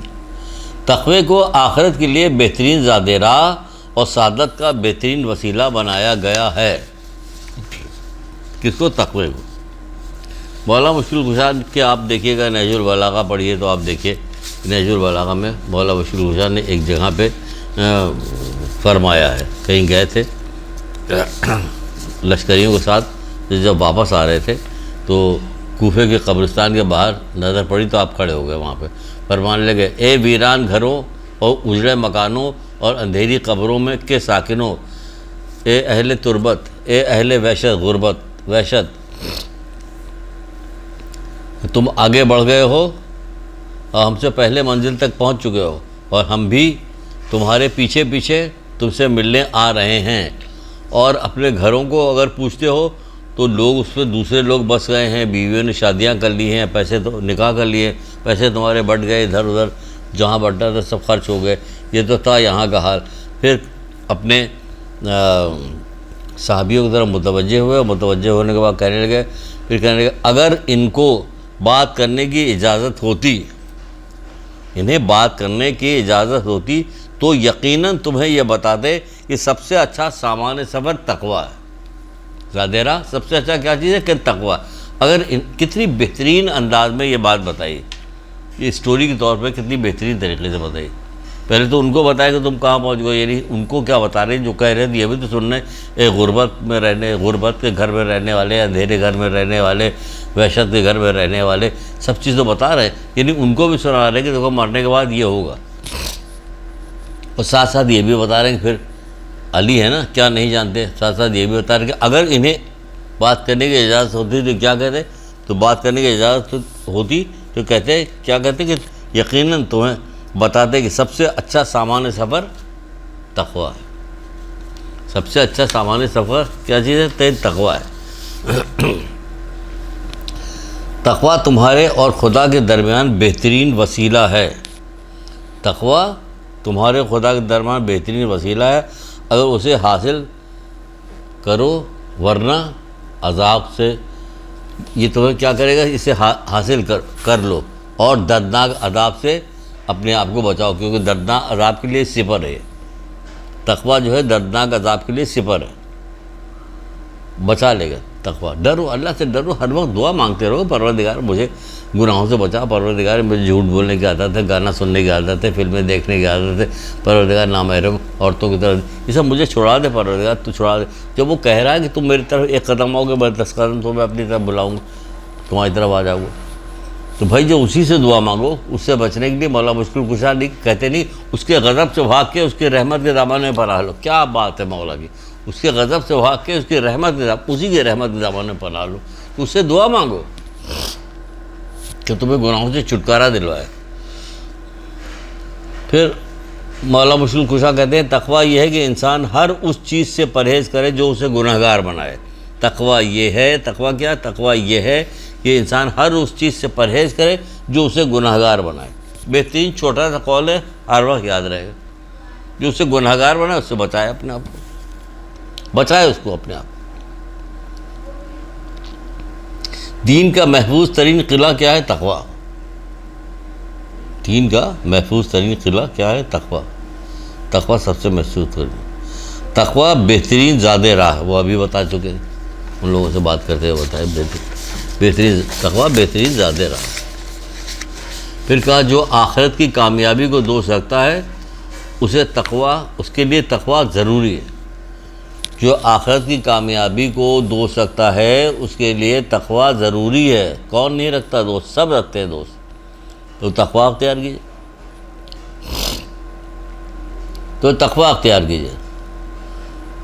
تقوی کو آخرت کے لیے بہترین زاد راہ اور سعادت کا بہترین وسیلہ بنایا گیا ہے. کس کو؟ تقوی کو. مولا مشکل کشا کے آپ دیکھیے گا، نہج البلاغہ پڑھیے تو آپ دیکھیے نہج البلاغہ میں مولا مشکل کشا نے ایک جگہ پہ فرمایا ہے. کہیں گئے تھے لشکریوں کے ساتھ، جب واپس آ رہے تھے تو کوفے کے قبرستان کے باہر نظر پڑی تو آپ کھڑے ہو گئے وہاں پہ. فرمانے لگے اے ویران گھروں اور اجڑے مکانوں اور اندھیری قبروں میں کے ساکنوں، اے اہل تربت، اے اہل وحشت غربت وحشت، تم آگے بڑھ گئے ہو اور ہم سے پہلے منزل تک پہنچ چکے ہو اور ہم بھی تمہارے پیچھے پیچھے تم سے ملنے آ رہے ہیں. اور اپنے گھروں کو اگر پوچھتے ہو تو لوگ اس پہ دوسرے لوگ بس گئے ہیں، بیویوں نے شادیاں کر لی ہیں، پیسے تو نکاح کر لیے، پیسے تمہارے بٹ گئے ادھر ادھر، جہاں بٹنا تھا سب خرچ ہو گئے. یہ تو تھا یہاں کا حال. پھر اپنے صحابیوں کی طرف متوجہ ہوئے اور متوجہ ہونے کے بعد کہنے لگے پھر کہنے لگا اگر ان کو بات کرنے کی اجازت ہوتی، انہیں بات کرنے کی اجازت ہوتی تو یقیناً تمہیں یہ بتاتے کہ سب سے اچھا سامان سفر تقوی ہے. زادیرہ سب سے اچھا کیا چیز ہے کہ تقوی. اگر کتنی بہترین انداز میں یہ بات بتائی، یہ اسٹوری کے طور پہ کتنی بہترین طریقے سے بتائی. پہلے تو ان کو بتایا کہ تم کہاں پہنچ گئے، یعنی ان کو کیا بتا رہے ہیں، جو کہہ رہے ہیں یہ بھی تو سننے، ایک غربت کے گھر میں رہنے والے، اندھیرے گھر میں رہنے والے، وحشت کے گھر میں رہنے والے، سب چیز تو بتا رہے ہیں. یعنی ان کو بھی سنا رہے ہیں کہ دیکھو مرنے کے بعد یہ ہوگا، اور ساتھ ساتھ یہ بھی بتا رہے ہیں کہ پھر علی ہے نا کیا نہیں جانتے، ساتھ ساتھ یہ بھی بتا رہے ہیں کہ اگر انہیں بات کرنے کی اجازت ہوتی تو کیا کہتے، تو بات کرنے کی اجازت ہوتی تو کہتے کیا کہتے کہ یقیناً تمہیں بتاتے کہ سب سے اچھا سامان سفر تقوی ہے. سب سے اچھا سامان سفر کیا چیز ہے، تقوی ہے. تقوی تمہارے اور خدا کے درمیان بہترین وسیلہ ہے. تقوی تمہارے خدا کے درمیان بہترین وسیلہ ہے اگر اسے حاصل کرو، ورنہ عذاب سے یہ تمہیں کیا کرے گا، اسے حاصل کر لو اور دردناک عذاب سے اپنے آپ کو بچاؤ، کیونکہ دردناک عذاب کے لیے سپر ہے. تقوی جو ہے دردناک عذاب کے لیے سپر ہے، بچا لے گا. تقوی ڈرو، اللہ سے ڈرو، ہر وقت دعا مانگتے رہو، پروردگار مجھے گناہوں سے بچا، پروردگار مجھے جھوٹ بولنے کی عادت ہے، گانا سننے کی عادت ہے، فلمیں دیکھنے کی عادت ہے، پروردگار نامحرم عورتوں کی طرف، یہ سب مجھے چھڑا دے پروردگار، تو چھڑا دے. جب وہ کہہ رہا ہے کہ تم میری طرف ایک قدم آؤ گے، میں 10 قدم تو میں اپنی طرف بلاؤں گا، تمہاری طرف آ جاؤں گا. تو بھائی جو اسی سے دعا مانگو، اس سے بچنے کے لیے مولا مشکل کشا نہیں کہتے، نہیں اس کے غضب سے بھاگ کے اس کی رحمت کے دامن میں پناہ لو. کیا بات ہے مولا کی، اس کے غضب سے بھاگ کے اس کی رحمت کے اسی کے رحمت کے دامن میں پناہ لو. اس سے دعا مانگو کہ تمہیں گناہوں سے چھٹکارا دلوائے. پھر مولا مشکل کشا کہتے ہیں تقوی یہ ہے کہ انسان ہر اس چیز سے پرہیز کرے جو اسے گنہگار بنائے. تقوی یہ ہے، تقوی کیا، تقوی یہ ہے کہ انسان ہر اس چیز سے پرہیز کرے جو اسے گنہگار بنائے. بہترین چھوٹا سا قول ہے، ہر وقت یاد رہے گا. جو اسے گنہگار بنائے اس سے بچائے اپنے آپ کو، بچائے اس کو اپنے آپ. دین کا محفوظ ترین قلعہ کیا ہے، تقوی. دین کا محفوظ ترین قلعہ کیا ہے، تقوی. تقوی سب سے محفوظ ترین. تقوی بہترین زادِ راہ، وہ ابھی بتا چکے ہیں، ان لوگوں سے بات کرتے ہوئے بتائے بہترین تقوی بہترین زادِ راہ. پھر کہا جو آخرت کی کامیابی کو دوست رکھتا ہے اسے تقوی، اس کے لیے تقوی ضروری ہے. جو آخرت کی کامیابی کو دوست رکھتا ہے اس کے لیے تقوی ضروری ہے. کون نہیں رکھتا دوست، سب رکھتے ہیں دوست. تو تقوی اختیار کیجیے، تو تقوی اختیار کیجیے.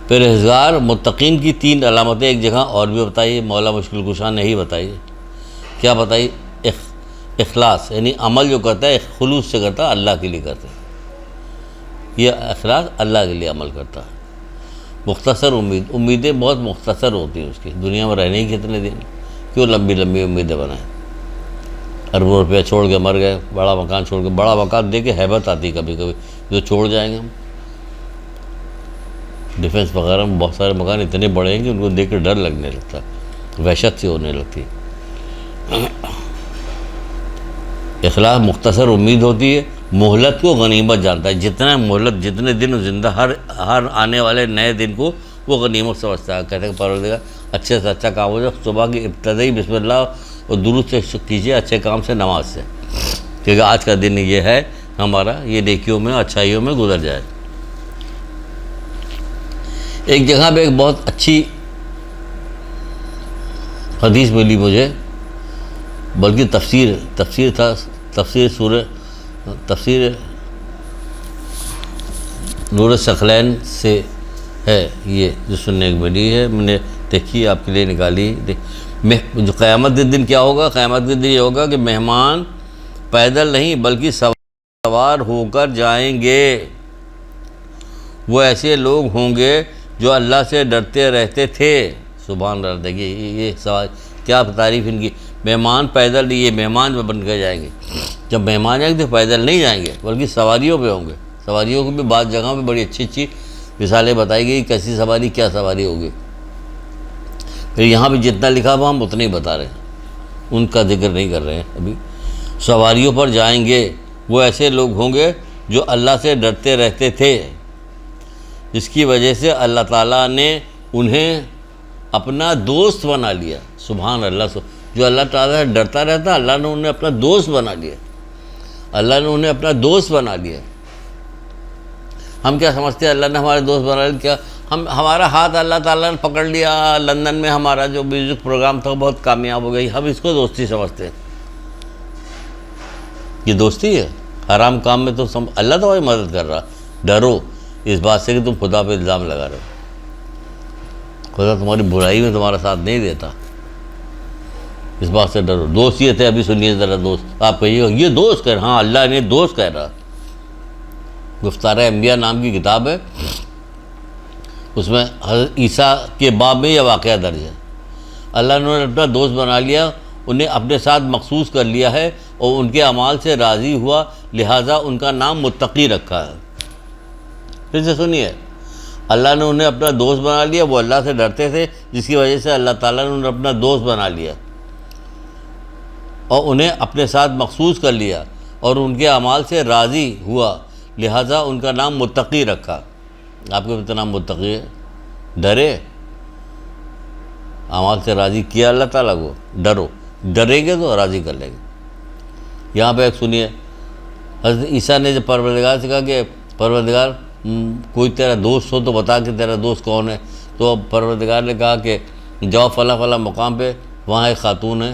پرہیزگار متقین کی 3 علامتیں ایک جگہ اور بھی بتائی، مولا مشکل کشا نے ہی بتائی. کیا بتائی، اخلاص، یعنی عمل جو کرتا ہے خلوص سے کرتا ہے، اللہ کے لیے کرتا ہے. یہ اخلاص اللہ کے لیے عمل کرتا ہے. مختصر امیدیں بہت مختصر ہوتی ہیں اس کی. دنیا میں رہنے ہی کتنے دن، کیوں لمبی لمبی امیدیں بنائیں. اربوں روپیہ چھوڑ کے مر گئے، بڑا مکان چھوڑ کے، بڑا مکان دے کے ہیبت آتی کبھی کبھی، جو چھوڑ جائیں گے ہم. ڈیفینس وغیرہ میں بہت سارے مکان اتنے بڑے ہیں کہ ان کو دیکھ کے ڈر لگنے لگتا ہے، وحشت سی ہونے لگتی ہے. اخلاص مختصر امید ہوتی ہے، مہلت کو غنیمت جانتا ہے. جتنا مہلت، جتنے دن زندہ، ہر آنے والے نئے دن کو وہ غنیمت سمجھتا ہے. کہتے ہیں پروردگار اچھے سے اچھا کام ہو جائے، صبح کی ابتدائی بسم اللہ اور درود سے کیجیے، اچھے کام سے، نماز سے، کیونکہ آج کا دن یہ ہے ہمارا، یہ نیکیوں میں اچھائیوں میں گزر جائے. ایک جگہ پہ ایک بہت اچھی حدیث ملی مجھے، بلکہ تفسیر تھا، تفسیر نور ثقلین سے ہے یہ جو سننے کو ملی ہے. میں نے دیکھی، آپ کے لیے نکالی. جو قیامت کے دن کیا ہوگا، قیامت کے دن یہ ہوگا کہ مہمان پیدل نہیں بلکہ سوار ہو کر جائیں گے. وہ ایسے لوگ ہوں گے جو اللہ سے ڈرتے رہتے تھے. سبحان اللہ. دیکھیے یہ سوال، کیا تعریف ان کی. مہمان پیدل نہیں، یہ مہمان پہ بن کے جائیں گے. جب مہمان جائیں گے تو پیدل نہیں جائیں گے بلکہ سواریوں پہ ہوں گے. سواریوں کو بھی بعض جگہوں پہ بڑی اچھی اچھی مثالیں بتائی گئی، کیسی سواری، کیا سواری ہوگی. پھر یہاں پہ جتنا لکھا ہوا ہم اتنا ہی بتا رہے ہیں، ان کا ذکر نہیں کر رہے ہیں ابھی۔ سواریوں پر جائیں گے، وہ ایسے لوگ ہوں گے جو اللہ سے ڈرتے رہتے تھے، جس کی وجہ سے اللہ تعالیٰ نے انہیں اپنا دوست بنا لیا۔ سبحان اللہ، جو اللہ تعالیٰ سے ڈرتا رہتا، اللہ نے انہیں اپنا دوست بنا لیا، اللہ نے انہیں اپنا دوست بنا لیا۔ ہم کیا سمجھتے ہیں اللہ نے ہمارے دوست بنا لیا؟ کیا ہمارا ہاتھ اللہ تعالیٰ نے پکڑ لیا، لندن میں ہمارا جو میوزک پروگرام تھا بہت کامیاب ہو گئی، ہم اس کو دوستی سمجھتے ہیں۔ یہ دوستی ہے؟ حرام کام میں تو اللہ تمہاری مدد کر رہا۔ ڈرو اس بات سے کہ تم خدا پہ الزام لگا رہے ہو، خدا تمہاری برائی میں تمہارا ساتھ نہیں دیتا، اس بات سے ڈرو۔ دوست یہ تھے، ابھی سنیے ذرا دوست، آپ کہیے گا یہ دوست کہہ رہا، ہاں اللہ نے دوست کہہ رہا۔ گفتار انبیاء نام کی کتاب ہے، اس میں حضرت عیسیٰ کے باب میں یہ واقعہ درج ہے۔ اللہ نے اپنا دوست بنا لیا، انہیں اپنے ساتھ مخصوص کر لیا ہے اور ان کے اعمال سے راضی ہوا، لہٰذا ان کا نام متقی رکھا ہے۔ پھر سے سنیے، اللہ نے انہیں اپنا دوست بنا لیا، وہ اللہ سے ڈرتے تھے، جس کی وجہ سے اللہ تعالیٰ نے انہیں اپنا دوست بنا لیا اور انہیں اپنے ساتھ مخصوص کر لیا اور ان کے اعمال سے راضی ہوا، لہٰذا ان کا نام متقی رکھا۔ آپ کو بھی نام متقی ہے؟ ڈرے، اعمال سے راضی کیا اللہ تعالیٰ کو، ڈرو، ڈریں گے تو راضی کر لیں گے۔ یہاں پہ ایک سنیے، حضرت عیسیٰ نے جب پروردگار سے کہا کہ پروردگار کوئی تیرا دوست ہو تو بتا کہ تیرا دوست کون ہے، تو پروردگار نے کہا کہ جاؤ فلاں فلاں مقام پہ، وہاں ایک خاتون ہے،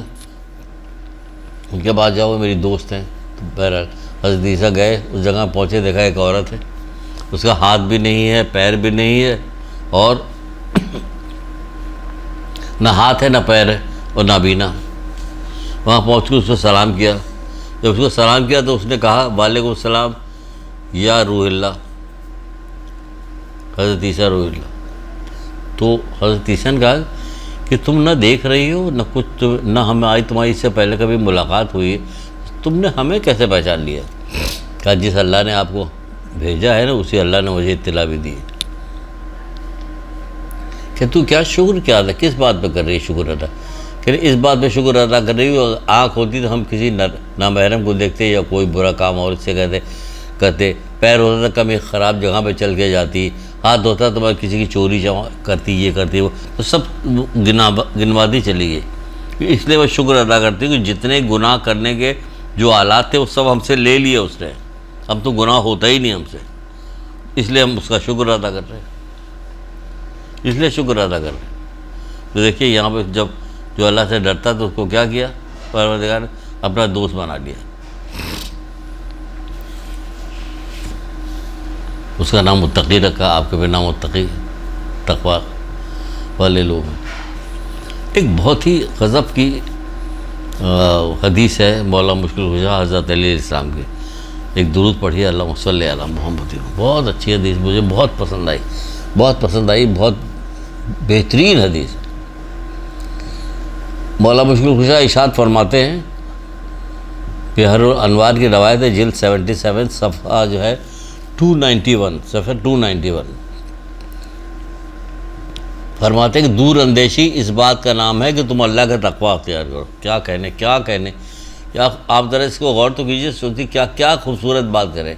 ان کے پاس جاؤ، میری دوست ہیں۔ تو بہرحال حضرت عیسیٰ گئے، اس جگہ پہنچے، دیکھا ایک عورت ہے، اس کا ہاتھ بھی نہیں ہے، پیر بھی نہیں ہے، اور نہ ہاتھ ہے نہ پیر ہے اور نابینا۔ وہاں پہنچ کے اس کو سلام کیا، جب اس کو سلام کیا تو اس نے کہا وعلیکم السلام یا روح اللہ، حضرت عیسیٰ روح اللہ۔ تو حضرت عیسیٰ نے کہا کہ تم نہ دیکھ رہی ہو نہ کچھ، نہ ہمیں آئی تمہاری اس سے پہلے کبھی ملاقات ہوئی، تم نے ہمیں کیسے پہچان لیا؟ کہا جس اللہ نے آپ کو بھیجا ہے نا، اسی اللہ نے مجھے اطلاع بھی دی کہ تو کیا شکر کیا ادا، کس بات پہ کر رہی ہے شکر ادا؟ پھر اس بات پہ شکر ادا کر رہی ہو، آنکھ ہوتی تو ہم کسی نامحرم کو دیکھتے یا کوئی برا کام اور اس سے کرتے، پیر ہوتا تو کمی خراب جگہ پہ چل کے جاتی، ہاتھ ہوتا تو میں کسی کی چوری کرتی، یہ کرتی، وہ تو سب گنواتی چلی گئی۔ اس لیے وہ شکر ادا کرتی کہ جتنے گناہ کرنے کے جو آلات تھے وہ سب ہم سے لے لیے اس نے، اب تو گناہ ہوتا ہی نہیں ہم سے، اس لیے ہم اس کا شکر ادا کر رہے ہیں، اس لیے شکر ادا کر رہے ہیں۔ تو دیکھیے یہاں پہ جب جو اللہ سے ڈرتا تو اس کو کیا کیا؟ پروردگار نے اپنا دوست بنا لیا، اس کا نام متقی رکھا۔ آپ کے بھی نام متقی، تقویٰ والے لوگ ہیں۔ ایک بہت ہی غضب کی حدیث ہے مولا مشکل کشا حضرت علیہ السلام کی، ایک درود پڑھی اللہم صلی علی محمد، بہت اچھی حدیث، مجھے بہت پسند آئی، بہت بہترین حدیث۔ مولا مشکل کشا ارشاد فرماتے ہیں، بحر الانوار کی روایت ہے، جلد 77 صفحہ جو ہے 291، صفحہ 291، فرماتے ہیں کہ دور اندیشی اس بات کا نام ہے کہ تم اللہ کا تقویٰ اختیار کرو۔ کیا کہنے کیا آپ ذرا اس کو غور تو کیجیے، سوچیے کیا خوبصورت بات کریں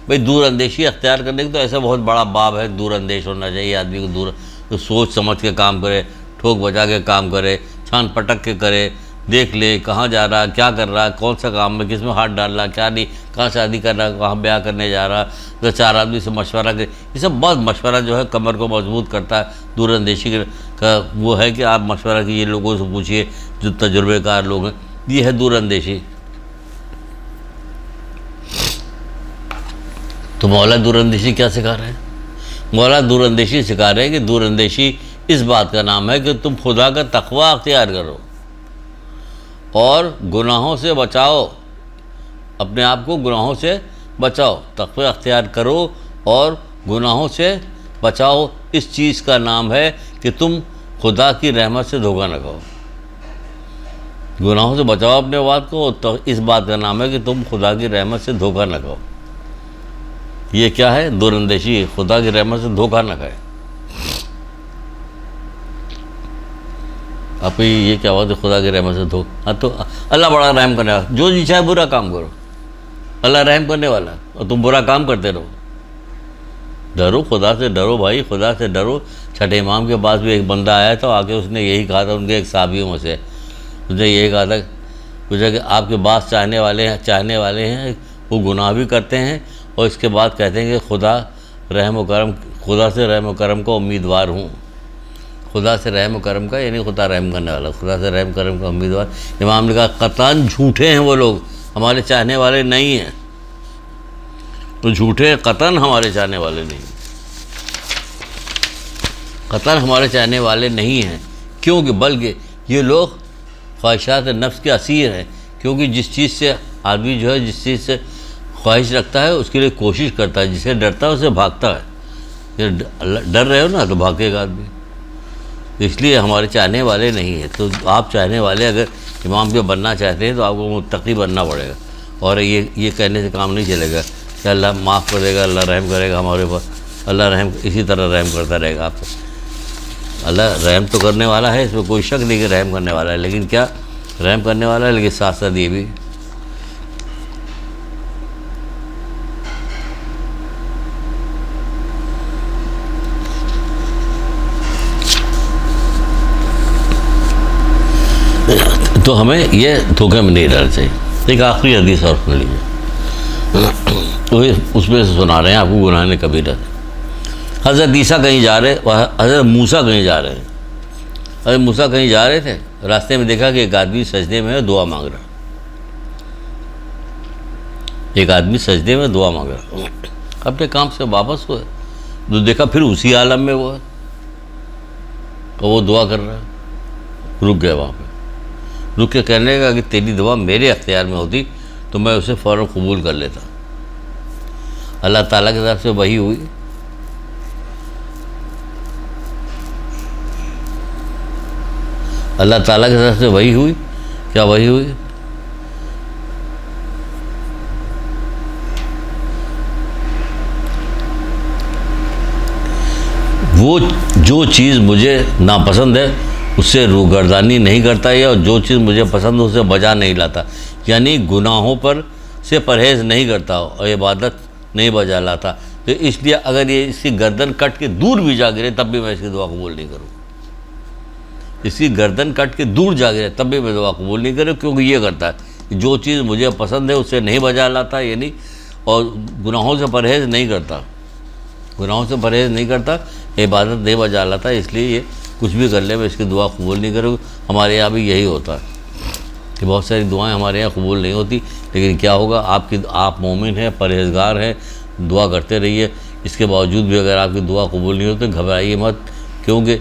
بھئی، دور اندیشی اختیار کرنے کی تو ایسا بہت بڑا باب ہے، دور اندیش ہونا چاہیے آدمی کو، تو سوچ سمجھ کے کام کرے، ٹھوک بجا کے کام کرے، چھان پٹک کے کرے، دیکھ لے کہاں جا رہا، کیا کر رہا، کون سا کام میں کس میں ہاتھ ڈال رہا، کیا نہیں، کہاں شادی کر رہا، کہاں بیاہ کرنے جا رہا، تو 4 آدمی سے مشورہ کرے۔ یہ سب بہت مشورہ جو ہے کمر کو مضبوط کرتا ہے۔ دور اندیشی کا وہ ہے کہ آپ مشورہ کیجیے، لوگوں سے پوچھیے جو تجربے کار لوگ ہیں، یہ ہے دور اندیشی۔ تو مولا دور اندیشی کیا سکھا رہے ہیں؟ مولا دور اندیشی سکھا رہے ہیں کہ دور اندیشی اس بات کا نام ہے کہ تم خدا کا تقویٰ اختیار کرو اور گناہوں سے بچاؤ، اپنے آپ کو گناہوں سے بچاؤ، تقویٰ اختیار کرو اور گناہوں سے بچاؤ۔ اس چیز کا نام ہے کہ تم خدا کی رحمت سے دھوکہ نہ کھاؤ، گناہوں سے بچاؤ اپنے بات کو، تو اس بات کا نام ہے کہ تم خدا کی رحمت سے دھوکہ نہ کھاؤ۔ یہ کیا ہے؟ دور اندیشی، خدا کی رحمت سے دھوکہ نہ کھائے۔ آپ کو یہ کیا بات ہے خدا کی رحمت سے دھو؟ ہاں تو اللہ بڑا رحم کرنے والا، جو جی چاہے برا کام کرو، اللہ رحم کرنے والا، اور تم برا کام کرتے رہو۔ ڈرو خدا سے، ڈرو بھائی، خدا سے ڈرو۔ چھٹے امام کے پاس بھی ایک بندہ آیا تھا، آ کے اس نے یہی کہا تھا، ان کے ایک صحابیوں میں سے، اس نے یہی کہا تھا، پوچھا کہ آپ کے بعض چاہنے والے ہیں وہ گناہ بھی کرتے ہیں اور اس کے بعد کہتے ہیں کہ خدا سے رحم و کرم کا امیدوار ہوں۔ خدا سے رحم و کرم کا یعنی خدا رحم کرنے والا، خدا سے رحم کرم کا امیدوار۔ امام نے کہا قطعاً جھوٹے ہیں وہ لوگ، ہمارے چاہنے والے نہیں ہیں، تو جھوٹے قطعاً ہمارے چاہنے والے نہیں، قطعاً ہمارے چاہنے والے نہیں ہیں۔ کیونکہ بلکہ یہ لوگ خواہشات نفس کے اسیر ہیں، کیونکہ جس چیز سے آدمی جو ہے جس چیز سے خواہش رکھتا ہے اس کے لیے کوشش کرتا ہے، جسے ڈرتا ہے اسے بھاگتا ہے۔ یہ ڈر رہے ہو نا تو بھاگے گا آدمی، اس لیے ہمارے چاہنے والے نہیں ہیں۔ تو آپ چاہنے والے اگر امام کے بننا چاہتے ہیں تو آپ کو متقی بننا پڑے گا، اور یہ کہنے سے کام نہیں چلے گا کہ اللہ معاف کرے گا، اللہ رحم کرے گا ہمارے اوپر، اللہ رحم اسی طرح رحم کرتا رہے گا آپ کو۔ اللہ رحم تو کرنے والا ہے، اس میں کوئی شک نہیں کہ رحم کرنے والا ہے، لیکن کیا رحم کرنے والا ہے، لیکن ساتھ ساتھ یہ بھی تو ہمیں یہ دھوکے میں نہیں رہنا چاہیے۔ ایک آخری حدیث اور سن لیجیے، اس میں سے سنا رہے ہیں آپ کو گناہ کبیرہ۔ حضرت عیسیٰ کہیں جا رہے، حضرت موسیٰ کہیں جا رہے ہیں، حضرت موسیٰ کہیں جا رہے تھے، راستے میں دیکھا کہ ایک آدمی سجدے میں دعا مانگ رہا، ایک آدمی سجدے میں دعا مانگ رہا، اپنے کام سے واپس ہوئے تو دیکھا پھر اسی عالم میں وہ ہے، اور وہ دعا کر رہا ہے۔ رک گئے وہاں پہ، رک کے کہنے لگا کہ تیری دعا میرے اختیار میں ہوتی تو میں اسے فوراً قبول کر لیتا۔ اللہ تعالیٰ کی طرف سے وحی ہوئی، اللہ تعالیٰ کی طرف سے وحی ہوئی، کیا وحی ہوئی؟ وہ جو چیز مجھے ناپسند ہے اس سے روگردانی نہیں کرتا ہے، اور جو چیز مجھے پسند ہے اسے بجا نہیں لاتا، یعنی گناہوں پر سے پرہیز نہیں کرتا اور عبادت نہیں بجا لاتا۔ تو اس لیے اگر یہ اس کی گردن کٹ کے دور بھی جا گرے تب بھی میں اس کی دعا قبول نہیں کروں، اس کی گردن کٹ کے دور جا گرے تب بھی میں دعا قبول نہیں کروں، کیونکہ یہ کرتا ہے جو چیز مجھے پسند ہے اسے نہیں بجا لاتا، یعنی اور گناہوں سے پرہیز نہیں کرتا، گناہوں سے پرہیز نہیں کرتا، عبادت نہیں بجا لاتا، اس لیے یہ کچھ بھی کر لے میں اس کی دعا قبول نہیں کروں۔ ہمارے یہاں بھی یہی ہوتا ہے کہ بہت ساری دعائیں ہمارے یہاں قبول نہیں ہوتی، لیکن کیا ہوگا، آپ مومن ہیں، پرہیزگار ہیں، دعا کرتے رہیے، اس کے باوجود بھی اگر آپ کی دعا قبول نہیں ہوتی گھبرائیے مت، کیونکہ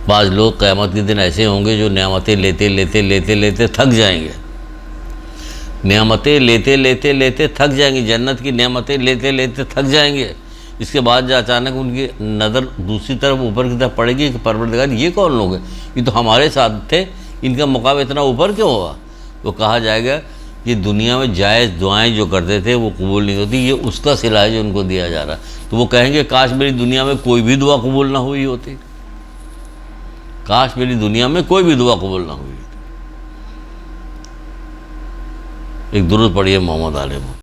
بعض لوگ قیامت کے دن ایسے ہوں گے جو نعمتیں لیتے لیتے لیتے لیتے تھک جائیں گے، نعمتیں لیتے لیتے لیتے تھک جائیں گے، جنت کی نعمتیں لیتے لیتے تھک جائیں گے، اس کے بعد جو اچانک ان کی نظر دوسری طرف اوپر کی طرف پڑے گی کہ پروردگار یہ کون لوگ ہیں، یہ تو ہمارے ساتھ تھے، ان کا مقام اتنا اوپر کیوں ہوا؟ تو کہا جائے گا یہ دنیا میں جائز دعائیں جو کرتے تھے وہ قبول نہیں ہوتی، یہ اس کا صلہ ہے جو ان کو دیا جا رہا ہے۔ تو وہ کہیں گے کاش میری دنیا میں کوئی بھی دعا قبول نہ ہوئی ہوتی، کاش میری دنیا میں کوئی بھی دعا قبول نہ ہوئی ہوتی۔ ایک درود پڑھیے محمد علیہ۔